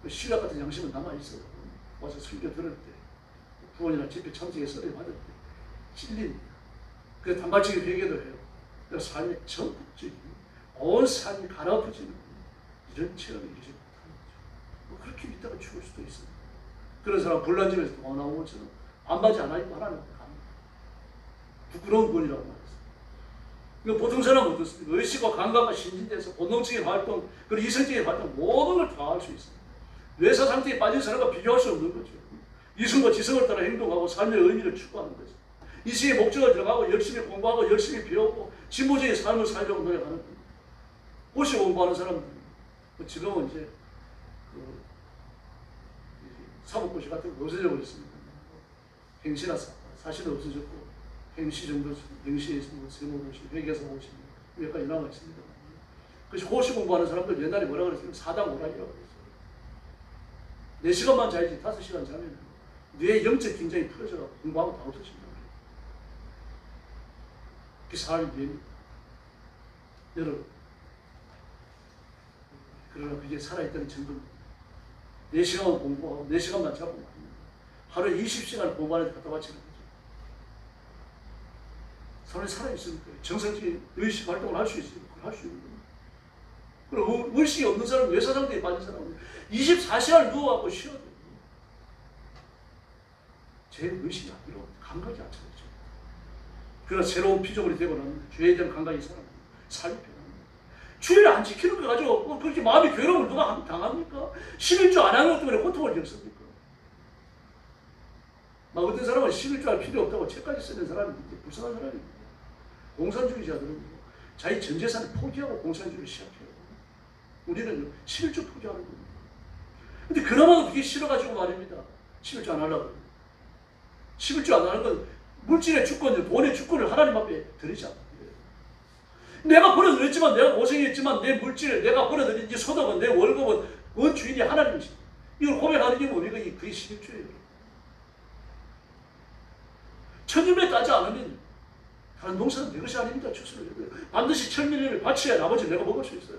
느끼죠. 신라 같은 양심은 남아있어요. 와서 설교 들을 때 부원이나 집회 참석에 썰에 받을 때 찔립니다. 그래서 단발적인 회개도 해요. 그래서 삶의 전국적인 온 삶이 갈아엎어지는 이런 체험이 이루어지지 못하는 거죠. 뭐 그렇게 믿다가 죽을 수도 있습니다. 그런 사람 불난집에서 나오는 것처럼 반바지 안 입고 하나님 앞에 갑니다. 부끄러운 분이라고 말했어요. 보통 사람은 어떻습니까? 의식과 감각과 신진대에서 본능적인 활동, 그리고 이성적인 활동 모든 걸 다 할 수 있습니다. 뇌사 상태에 빠진 사람과 비교할 수 없는 거죠. 이성과 지성을 따라 행동하고 삶의 의미를 추구하는 거죠. 이생의 목적을 들어가고 열심히 공부하고 열심히 배우고 진보적인 삶을 살려고 노력하는 겁니다. 고시 공부하는 사람들 지금은 이제 사법고시 같은 거 없어져 버렸습니다. 행시나 사실은 없어졌고 행시 정도 행시에서 세무고시, 회계사고시 몇 가지 남아 있습니다. 그래서 고시 공부하는 사람들 옛날에 뭐라 그랬어요? 사당 오락이라고 그랬어요. 4시간만 자야지 5시간 자면 뇌의 영적 긴장이 풀어져서 공부하면 다 없어진다. 그 사람이 됩니다. 여러분, 그러나 그게 살아있다는 증거입니다. 4시간 공부하고 4시간만 자고 말입니다. 하루에 20시간 공부하는데 갖다 바치는 거죠. 사람이 살아있으니까 정상적인 의식 활동을 할 수 있으니까 그걸 할 수 있는 겁니다. 그리고 의식이 없는 사람은 뇌사 상태에 빠진 사람은 24시간을 누워갖고 쉬어야 돼요. 제 의식이 아니라 감각이 안 차려져. 그러나 새로운 피조물이 되고 나면 죄에 대한 감각이 살아납니다. 삶이 변합니다. 주의를 안 지키는 거 가지고 그렇게 마음이 괴로움을 누가 당합니까? 11조 안 하는 것 때문에 고통을 겪습니까? 막 어떤 사람은 11조 할 필요 없다고 책까지 쓰는 사람인데 불쌍한 사람입니다. 공산주의자들은 자기 전 재산을 포기하고 공산주의를 시작해요. 우리는 11조 포기하는 겁니다. 근데 그나마도 그게 싫어가지고 말입니다. 11조 안 하려고 합니다. 11조 안 하는 건 물질의 주권, 돈의 주권을 하나님 앞에 드리지 않는 거예요. 내가 벌어들였지만, 내가 고생했지만, 내 물질, 내가 벌어들인 이 소득은, 내 월급은 원 주인이 하나님이십니다. 이걸 고백하는 게 뭡니까? 그게 11조예요. 천일에 따지 않으면 다른 농사는 내 것이 아닙니다. 추수를 해도요. 반드시 천일을 바쳐야 나머지 내가 먹을 수 있어요.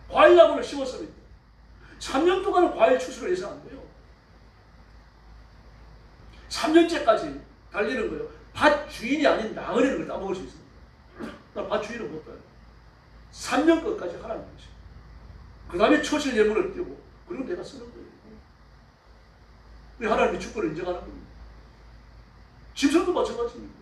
과일나무를 심었습니다. 3년 동안은 과일 추수를 해서 안 돼요. 3년째까지 달리는 거예요. 밭 주인이 아닌 나으리는 걸 따먹을 수 있습니다. 밭 주인은 못 따요. 3년 끝까지 하라는 것이에요. 그 다음에 초실 예물을 띄고 그리고 내가 쓰는 거예요. 하나님의 주권을 인정하는 겁니다. 짐승도 마찬가지입니다.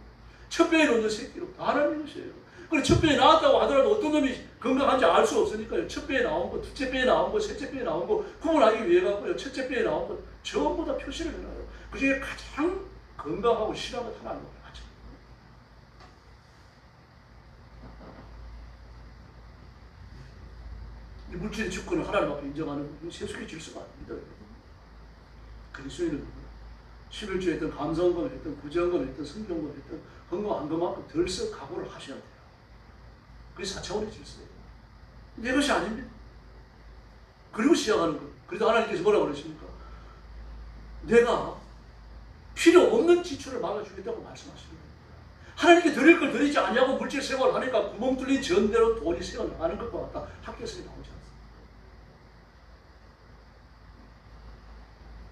첫 배에 놓는 새끼로 다 하나님의 것이에요. 그래 첫 배에 나왔다고 하더라도 어떤 놈이 건강한지 알 수 없으니까요. 첫 배에 나온 거, 둘째 배에 나온 거, 셋째 배에 나온 거 구분하기 위해 갖고요. 첫째 배에 나온 거 전부 다 표시를 해놔요. 그 중에 가장 건강하고 실한 것 하나님을 하죠. 이 물질의 주권을 하나님 앞에 인정하는 세속의 질서가 아닙니다. 그리스도인은 11조에 했던 감성금 했던 구제헌금 했던 성경금 했던 헌금 안금만큼 덜 쓸 각오를 하셔야 돼요. 그게 4차원의 질서예요. 내 것이 아닙니다. 그리고 시작하는 것. 그래도 하나님께서 뭐라고 그러십니까? 내가 필요 없는 지출을 막아주겠다고 말씀하시는 겁니다. 하나님께 드릴 걸 드리지 않냐고 물질 생활을 하니까 구멍 뚫린 전대로 돈이 새어나가는 것과 같다. 학교에서 나오지 않습니다.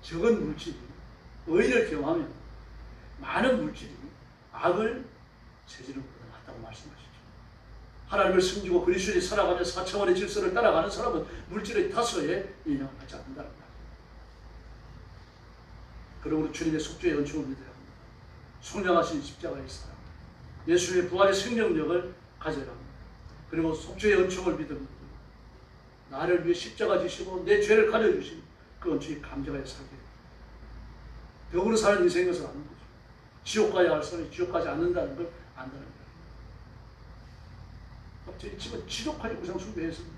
적은 물질이 의인을 경험하면 많은 물질이 악을 세지는 것보다 낫다고 말씀하시죠. 하나님을 숨기고 그리스도인이 살아가며 4차원의 질서를 따라가는 사람은 물질의 다소에 인형을 하지 않는다는 말이에요. 그러므로 주님의 속죄의 연축을 믿어야 합니다. 속량하신 십자가의 사랑, 예수님의 부활의 생명력을 가져야 합니다. 그리고 속죄의 연축을 믿으면 나를 위해 십자가 지시고 내 죄를 가려주신 그 연축이 감정하여 살게 됩니다. 덕으로 사는 인생인 것을 아는 거죠. 지옥 가야 할 사람이 지옥 가지 않는다는 걸 안다는 거예요. 저희 집은 지독하게 우상 숭배했습니다.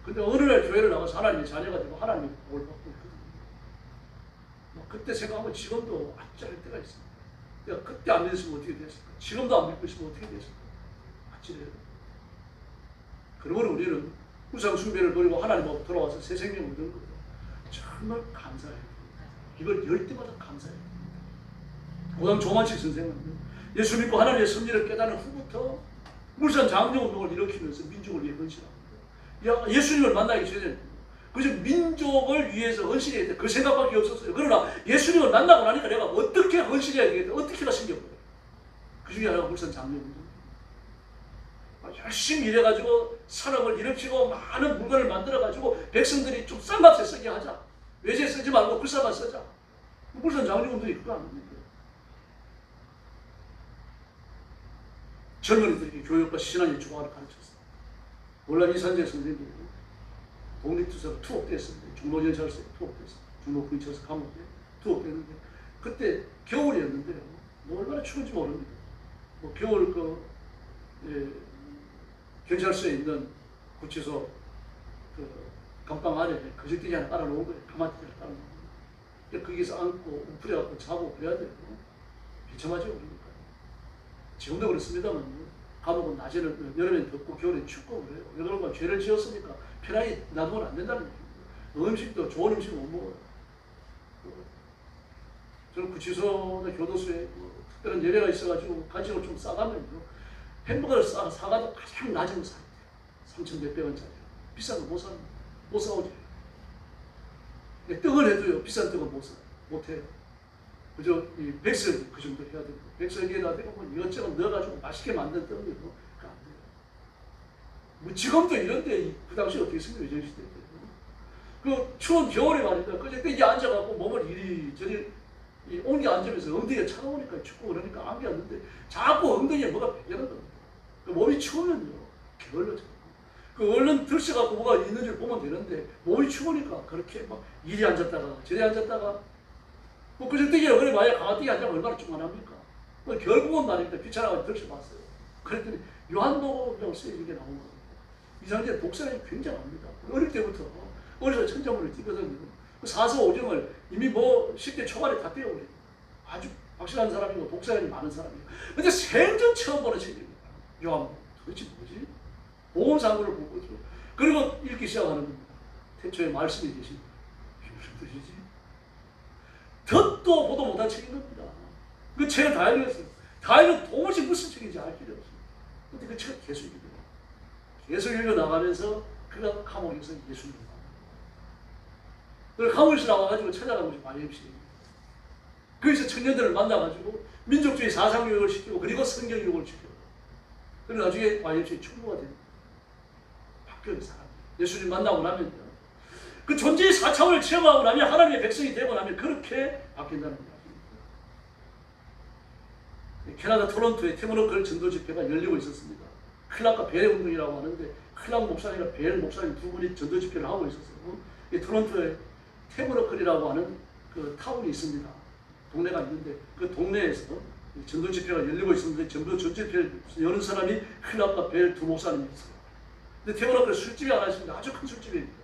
근데 어느 날 교회를 나가서 하나님의 자녀가 되고 하나님의 복을 받고 있거든요. 그때 생각하면 지금도 아찔할 때가 있습니다. 내가 그때 안 믿었으면 어떻게 됐을까? 지금도 안 믿고 있으면 어떻게 됐을까? 아찔해요. 그러므로 우리는 우상 숭배를 버리고 하나님 앞으로 돌아와서 새 생명을 얻은 거예요. 정말 감사해요. 이걸 열 때마다 감사해요. 고당 조만식 선생은 예수 믿고 하나님의 섭리를 깨달은 후부터 물산 장려운동을 일으키면서 민족을 위해 헌신합니다. 예수님을 만나기 전에 그저 민족을 위해서 헌신해야 돼. 그 생각밖에 없었어요. 그러나 예수님을 만나고 나니까 내가 어떻게 헌신해야 되겠다. 어떻게가 생겼거든요. 그 중에 하나가 물산 장려운동. 열심히 일해가지고 산업을 일으키고 많은 물건을 만들어가지고 백성들이 좀 싼 값에 쓰게 하자. 외제 쓰지 말고 비싼 값 쓰자. 물산 장려운동이 그거 아닙니까? 젊은이들에게 교육과 신앙의 조화를 가르쳤어요. 몰라 이산재 선생님이 독립투사로 투옥됐었는데 종로전차에서 투옥됐어요. 종로 근처에서 감옥에 투옥됐는데 그때 겨울이었는데요. 뭐 얼마나 추운지 모릅니다. 뭐 겨울 경찰서에 있는 구치소 감방 안에 거적대기 하나 깔아놓은 거예요. 가마대기 하나 깔아놓은 거예요. 거기서 안고 우풀해갖고 자고 그래야 돼요. 비참하죠 그러니까. 지금도 그렇습니다만 감옥은 낮에는 여름엔 덥고 겨울엔 춥고 그래요. 여러분과 죄를 지었으니까 편하게 놔두면 안 된다는 얘기입니다. 음식도 좋은 음식을 못 먹어요. 저는 구치소나 교도소에 특별한 예배가 있어가지고 간식을 좀 싸가면요. 햄버거를 사가도 가장 낮은 거 사야 돼요. 3,100백 원짜리. 비싼 거 못 삽니다. 못 사오지. 떡을 해도요. 비싼 떡은 못 해요. 그저 이 백설기 그 정도 해야 되고 백설기에다 대고 뭐 이것저것 넣어가지고 맛있게 만든 떡이고 그거 안 돼요. 뭐 지금도 이런데 그 당시 어떻게 했습니까? 외정시대 때. 그 추운 겨울에 말입니다. 그저 땡기 앉아갖고 몸을 이리저리 옹기 앉으면서 엉덩이가 차가우니까 춥고 그러니까 안겼는데 자꾸 엉덩이에 뭐가 배겨는 겁니다. 그 몸이 추우면요 게을러져요. 그 얼른 들썩갖고 뭐가 있는지를 보면 되는데 몸이 추우니까 그렇게 막 이리 앉았다가 저리 앉았다가 뭐 그 정도기야 그래 봐야 강화뛰기 앉으면 얼마나 충만합니까? 뭐 결국은 말입니다. 귀찮아가지고 들썩봤어요. 그랬더니 요한복음을 쓰여진 게 나온 겁니다. 이상재 독서량이 굉장합니다. 어릴 때부터 어려서 천자문을 띄거든요. 그 사서 오정을 이미 뭐 10대 초반에 다 떼어버려요. 아주 확실한 사람이고 독서량이 많은 사람이에요. 근데 생전 처음 보는 책입니다. 요한복음. 도대체 뭐지? 보험상구를 보고 있죠. 그리고 읽기 시작하는 겁니다. 태초에 말씀이 계신 이게 무슨 뜻이지? 듣도 보도 못한 책인 겁니다. 그 책을 다 읽었어요. 다 읽으면 도무지 무슨 책인지 알 길이 없어요. 근데 그 책을 계속 읽어요. 계속 읽어나가면서 그가 감옥에서 예수님을 만나요. 그걸 감옥에서 나와가지고 찾아간 것이 마리엠씨입니다. 거기서 청년들을 만나가지고 민족주의 사상교육을 시키고 그리고 성경교육을 시켜요. 그리고 나중에 YMCA 총무가 됩니다. 바뀌어요, 사람이. 예수님 만나고 나면요. 그 존재의 4차원을 체험하고 나면 하나님의 백성이 되고 나면 그렇게 바뀐다는 이야기입니다. 캐나다 토론토에 테모노클 전도 집회가 열리고 있었습니다. 클락과 벨 운동이라고 하는데 클락 목사님과 벨 목사님 두 분이 전도 집회를 하고 있었어요. 이 토론토에 테모노클이라고 하는 그 타운이 있습니다. 동네가 있는데 그 동네에서 전도 집회가 열리고 있었는데 전도 집회를 여는 사람이 클락과 벨 두 목사님이었어요. 근데 테모노클 술집이 하나 있습니다. 아주 큰 술집입니다.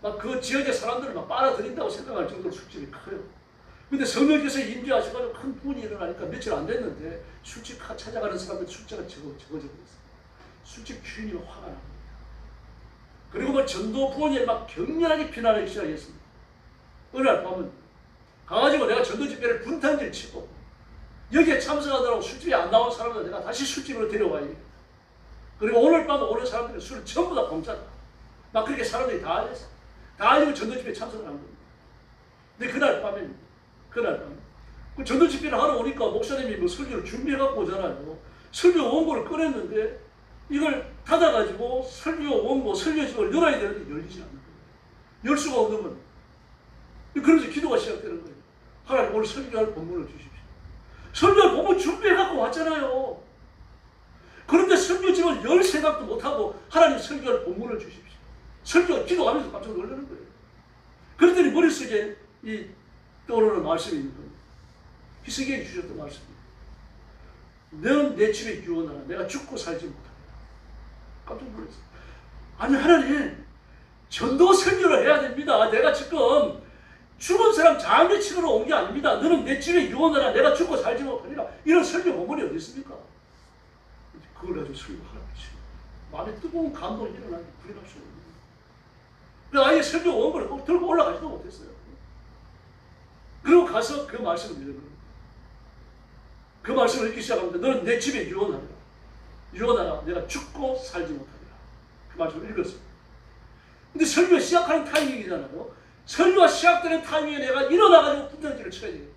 막 그 지역의 사람들을 막 빨아들인다고 생각할 정도로 술집이 커요. 근데 성령께서 임재하셔가지고 큰 부흥이 일어나니까 며칠 안 됐는데 술집 찾아가는 사람들 숫자가 적어져 버렸어요. 술집 주인이 화가 납니다. 그리고 뭐 전도 부흥에 막 격렬하게 비난하기 시작했습니다. 어느 날 밤은 가가지고 내가 전도 집회를 분탕질 치고 여기에 참석하느라고 술집에 안 나온 사람들 내가 다시 술집으로 데려와야 돼. 그리고 오늘 밤 오는 사람들은 술을 전부 다 공짜다. 막 그렇게 사람들이 다 알렸어. 다 알리고 전도 집회에 참석을 한 겁니다. 근데 그날 밤에 그 전도 집회를 하러 오니까 목사님이 뭐 설교를 준비해갖고 오잖아요. 설교 원고를 꺼냈는데 이걸 닫아가지고 설교 원고, 설교집을 열어야 되는데 열리지 않는 거예요. 열 수가 없는 겁니다. 그러면서 기도가 시작되는 거예요. 하나님 오늘 설교할 본문을 주십시오. 설교할 본문 준비해갖고 왔잖아요. 그런데 설교집을 열 생각도 못하고 하나님 설교할 본문을 주십시오. 설교, 기도하면서 깜짝 놀라는 거예요. 그랬더니 머릿속에 이 떠오르는 말씀이 있는 겁니다. 희석이 주셨던 말씀입니다. 너는 내 집에 유언하라. 내가 죽고 살지 못하리라. 깜짝 놀랐어요. 아니 하나님, 전도 설교를 해야 됩니다. 내가 지금 죽은 사람 장례 치러러 온 게 아닙니다. 너는 내 집에 유언하라. 내가 죽고 살지 못하리라. 이런 설교 본문이 어디 있습니까? 그걸 가지고 설교하라고 했어요. 마음에 뜨거운 감동이 일어나는 게 불이 날 수가 없는 거예요. 그래서 아예 설교 원고를 꼭 들고 올라가지도 못했어요. 그리고 가서 그 말씀을 읽는 거예요. 그 말씀을 읽기 시작합니다. 너는 내 집에 유언하라. 유언하라. 내가 죽고 살지 못하리라. 그 말씀을 읽었어요. 근데 설교 시작하는 타이밍이잖아요. 설교가 시작되는 타이밍에 내가 일어나가지고 분장지를 쳐야 되겠다.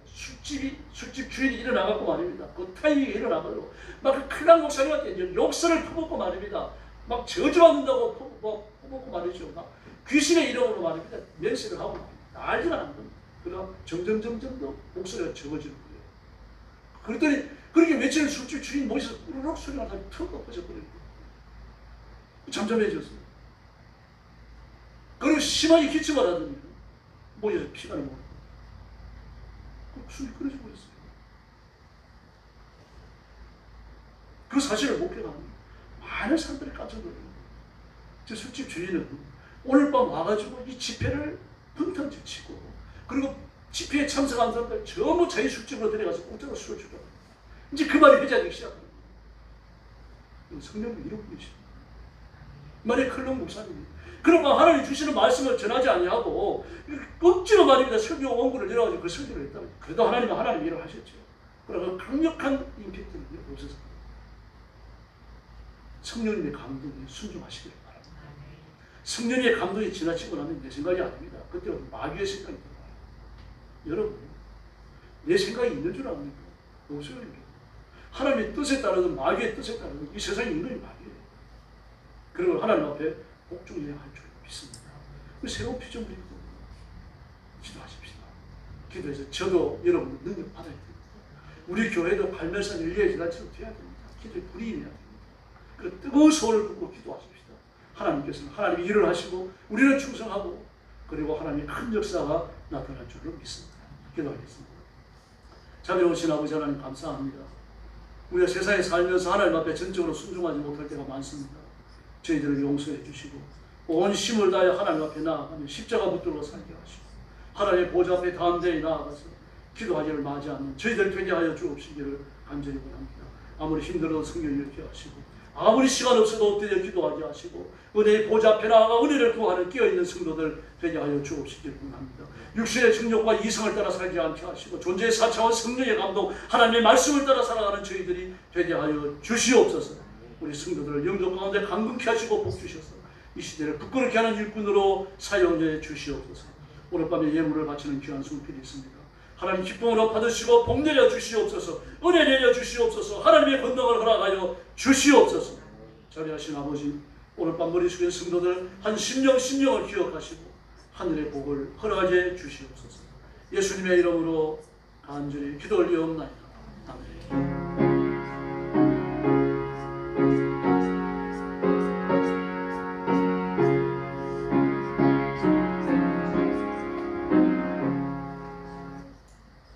술집 주인이 일어나갖고 말입니다. 그 타이밍에 일어나가지고 막 그 클락 목사님한테 욕설을 퍼붓고 말입니다. 막 저주받는다고 퍼붓고 말이죠. 막 귀신의 이름으로 말입니다. 맹세를 하고 말입니다. 알지는 않는 겁니다. 그러나 점점 더 목소리가 적어지는 거예요. 그랬더니 그렇게 며칠 술집 주인 모셔서 우르륵 소리가 나서 턱 엎어져버리는 거예요. 잠잠해졌어요. 그리고 심하게 기침을 하더니 모여서 피가 나고 술이 끊어져 버렸어요. 그 사실을 목격하는 많은 사람들이 깜짝 놀라요. 저 술집 주인은 오늘 밤 와가지고 이 집회를 분탕질 치고 그리고 집회에 참석한 사람들 전부 자기 술집으로 데려가서 공짜로 술을 주더라고요. 이제 그 말이 회자되기 시작합니다. 성령이 이런 분이십니다. 만약 클럽 목사님이 그러면 하나님 주시는 말씀을 전하지 아니하고 억지로 말입니다. 설교 원고를 열어가지고 그 설교를 했다면 그래도 하나님은 하나님 일을 하셨죠. 그러나 강력한 임팩트를 없었습니다. 성령님의 감동에 순종하시기를 바랍니다. 성령의 감동이 지나치고 나면 내 생각이 아닙니다. 그때부터 마귀의 생각이 들어요. 여러분, 내 생각이 있는 줄 압니까? 없어요. 하나님의 뜻에 따르든 마귀의 뜻에 따르든 이 세상에 있는 게 마귀예요. 그리고 하나님 앞에 복종해야 할 줄 믿습니다. 새로운 피조물이기 때문에 기도하십시다. 기도해서 저도 여러분 능력 받아야 됩니다. 우리 교회도 발멸산 일리의 기단처럼 돼야 됩니다. 기도에 불이 임해야 됩니다. 그 뜨거운 소원을 품고 기도하십시다. 하나님께서는 하나님이 일을 하시고 우리는 충성하고 그리고 하나님의 큰 역사가 나타날 줄로 믿습니다. 기도하겠습니다. 자비로우신 아버지 하나님 감사합니다. 우리가 세상에 살면서 하나님 앞에 전적으로 순종하지 못할 때가 많습니다. 저희들을 용서해 주시고 온 힘을 다해 하나님 앞에 나아가며 십자가 붙들고 살게 하시고 하나님의 보좌 앞에 담대히 나아가서 기도하기를 마지 않는 저희들 되게 하여 주옵시기를 간절히 원합니다. 아무리 힘들어도 성령 이렇게 하시고 아무리 시간 없어도 엎드려 기도하게 하시고 은혜의 보좌 앞에 나아가 은혜를 구하는 깨어있는 성도들 되게 하여 주옵시기를 원합니다. 육신의 정욕과 이성을 따라 살지 않게 하시고 존재의 4차원 성령의 감동 하나님의 말씀을 따라 살아가는 저희들이 되게 하여 주시옵소서. 우리 성도들을 영적 가운데 강건케 하시고 복 주셔서 이 시대를 부끄럽게 하는 일꾼으로 사용해 주시옵소서. 오늘 밤에 예물을 바치는 귀한 성필이 있습니다. 하나님 기쁨으로 받으시고 복 내려 주시옵소서. 은혜 내려 주시옵소서. 하나님의 건강을 허락하여 주시옵소서. 자리하신 아버지, 오늘 밤 머리 숙인 성도들 한 심령을 기억하시고 하늘의 복을 허락하게 주시옵소서. 예수님의 이름으로 간절히 기도 올리옵나이다. 아멘.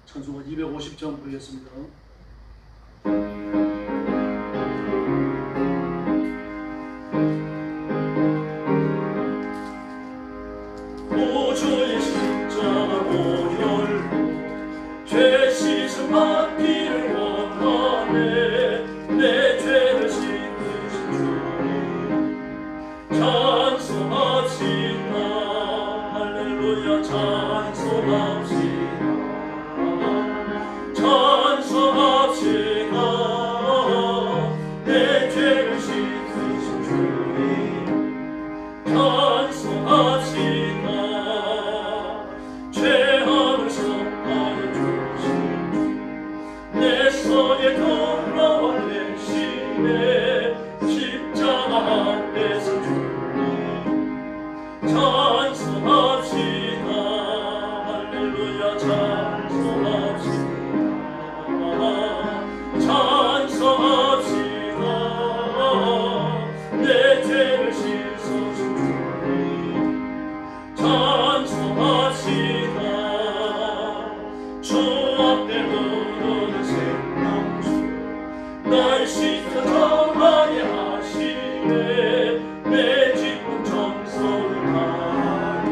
찬송가 250장 부르겠습니다. 보주의 십자가 보혈로 죄 씻음 받기를 원하네. 내 죄를 씻으신 주님 찬송합시다. 할렐루야 찬송합시다. 찬송합시다. 내 죄를 씻으신 주님 찬송합시다. 죄악을 속하여 주신 내 손에 돌아와 대신에 십자가 앞에서 주님 찬송합시다. 할렐루야 찬송합시다. 찬송합시다. 내 죄를 씻으신 주님 찬송합시다. 주 앞에 흐르는 생명수 날 씻어 정하게 하시네. 내 기쁜 정성을 다하여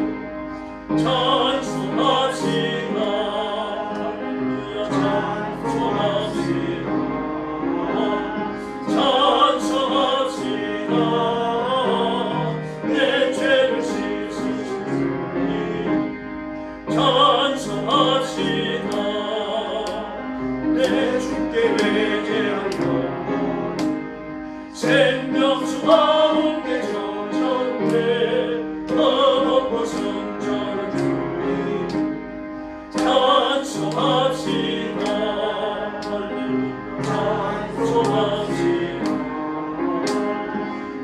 찬송합시다. 할렐루야 찬송합시다. 찬송합시다. 내 죄를 씻으신 주님 찬송합시다. 내 주께 회개한 영혼 생명수 가운데 정전돼 더럽고 성전한 주님 찬송합시다. 할렐루야 찬송합시다.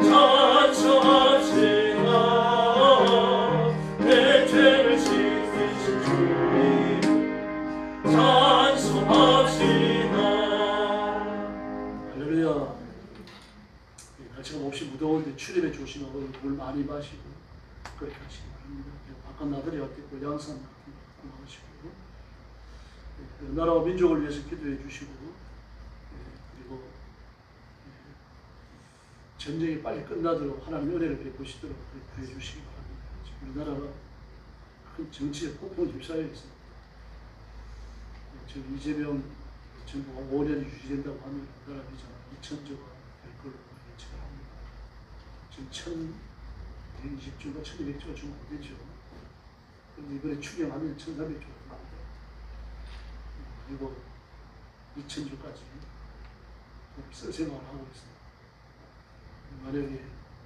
찬송합시다. 내 죄를 씻으신 주님 찬송합시다. 할렐루야. 날씨가 몹시 무더운데 출입에 조심하고 물 많이 마시고 그렇게 하시기 바랍니다. 바깥 나들이 같겠고 양산 같은 거 하시고 나라와 민족을 위해서 기도해 주시고 그리고 전쟁이 빨리 끝나도록 하나님 은혜를 베푸시도록 구해 주시기 바랍니다. 지금 우리나라가 큰 정치의 폭풍에 휩싸여 있습니다. 지금 이재명 정부가 5년이 유지된다고 하면 우리나라 비자가 2,000조가 될 걸로 예측을 합니다. 지금 1,120조가 1,200조가 좀 안 되죠. 그럼 이번에 추경하면 1,400조가 됩니다. 그리고 2,000조까지 쓸 생각을 하고 있습니다. 만약에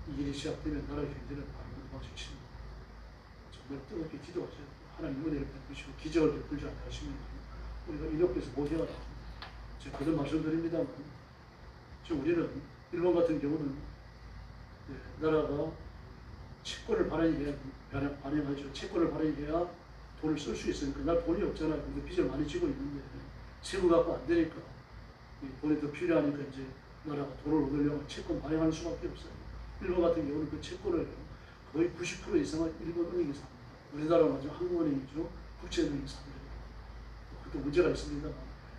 이 일이 시작되면 나라 경제는 바로 막히십니다. 정말 뜨겁게 기도하셔야 하나님 은혜를 베푸시고 기적을 베풀지 않으시면 우리가 이렇게서 못 해야 합니다. 제가 그런 말씀드립니다만 지금 우리는 일본 같은 경우는 나라가 채권을 발행하죠. 채권을 발행해야 돈을 쓸 수 있으니까 날 돈이 없잖아요. 근데 빚을 많이 지고 있는데 세금 갖고 안 되니까 돈이 더 필요하니까 이제 나라가 돈을 얻으려면 채권 발행하는 수밖에 없어요. 일본 같은 경우는 그 채권을 거의 90% 이상은 일본 은행이 삽니다. 우리나라는 마지막 한국은행이죠. 국제은행이 삽니다. 그것도 문제가 있습니다만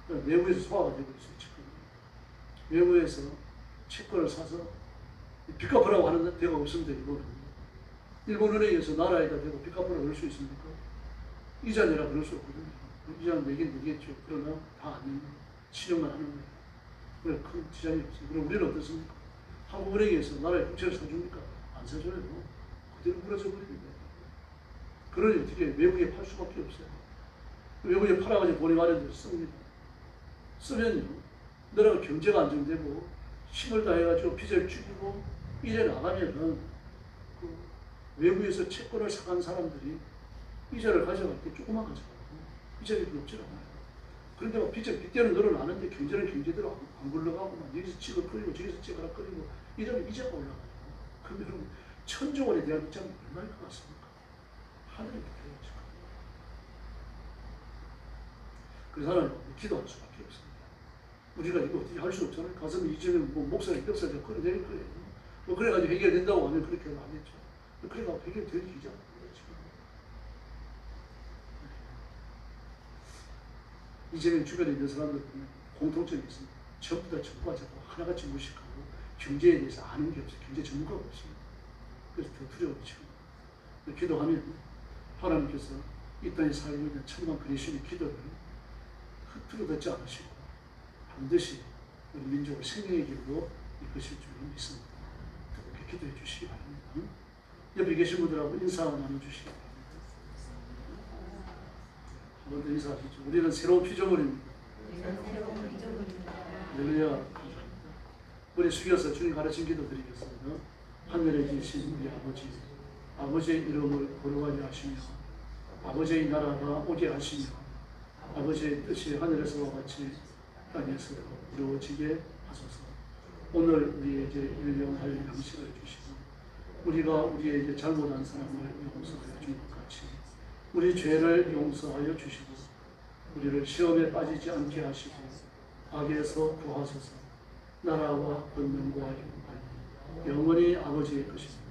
외국에서 소화가 되고 있어요. 채권이. 외국에서 채권을 사서 빚 갚으라고 하는 데가 없습니다. 일본 은행에서 나라에다 대고 빚 갚으라고 그럴 수 있습니까? 이자 내라 그럴 수 없거든요. 이자는 내긴 내겠죠. 그러나 다 안 냅니다. 신용만 하는 거예요. 그래 큰 지장이 없어요. 그럼 우리는 어떻습니까? 한국은행에서 나라의 국채를 사줍니까? 안 사줘요. 그대로 무너져 버립니다. 그러니 어떻게 외국에 팔 수밖에 없어요. 외국에 팔아가지고 돈이 마련돼서 씁니다. 쓰면요, 나라가 경제가 안정되고 힘을 다해가지고 빚을 줄이고 이래 나가면은 그 외국에서 채권을 사간 사람들이 이자를 가져갈 때 조금만 가져가요. 빚자리도 높지 않아요. 그런데 막 빚대로 늘어나는데 경제는 경제대로 안 굴러가고 막 여기서 찍어끌리고 저기서 찍어끌리고 이러면 이자가 올라가요. 그러면 천조 원에 대한 빚자는 얼마일 것 같습니까? 하늘이 높여요 지금. 그래서 하나님 기도할 수밖에 없습니다. 우리가 이거 어떻게 할 수 없잖아요. 가슴에 이제는 뭐 목사님 멱살 잡고 끌어내릴 거예요. 뭐 그래가지고 해결된다고 하면 그렇게 안 됐죠. 그래가 해결될 기자 지금. 이재명 주변에 있는 사람들 보면 공통점이 있습니다. 전부 다 정부하자고 하나같이 무식하고 경제에 대해서 아는 게 없어요. 경제 전문가가 없습니다. 그래서 더 두려워지죠. 기도하면 하나님께서 이 땅에 살고 있는 천만 그리스도의 기도를 흩트러 듣지 않으시고 반드시 우리 민족을 생명의 길로 이끄실 줄 믿습니다. 그렇게 기도해 주시기 바랍니다. 옆에 계신 분들하고 인사 나눠주시기 바랍니다. 한 번 더 인사하시죠. 우리는 새로운 피조물입니다. 할렐루야. 우리 숙여서 주님 가르친 기도 드리겠습니다. 하늘에 계신 우리 아버지, 아버지의 이름을 거룩하게 하시며 아버지의 나라가 오게 하시며 아버지의 뜻이 하늘에서와 같이 땅에서 이루어지게 하소서. 오늘 우리에게 일용할 양식을 주시고 우리가 우리에게 잘못한 사람을 용서하여 준 것 같이 우리 죄를 용서하여 주시고 우리를 시험에 빠지지 않게 하시고 악에서 구하소서. 나라와 권능과 영광이 영원히 아버지의 것입니다.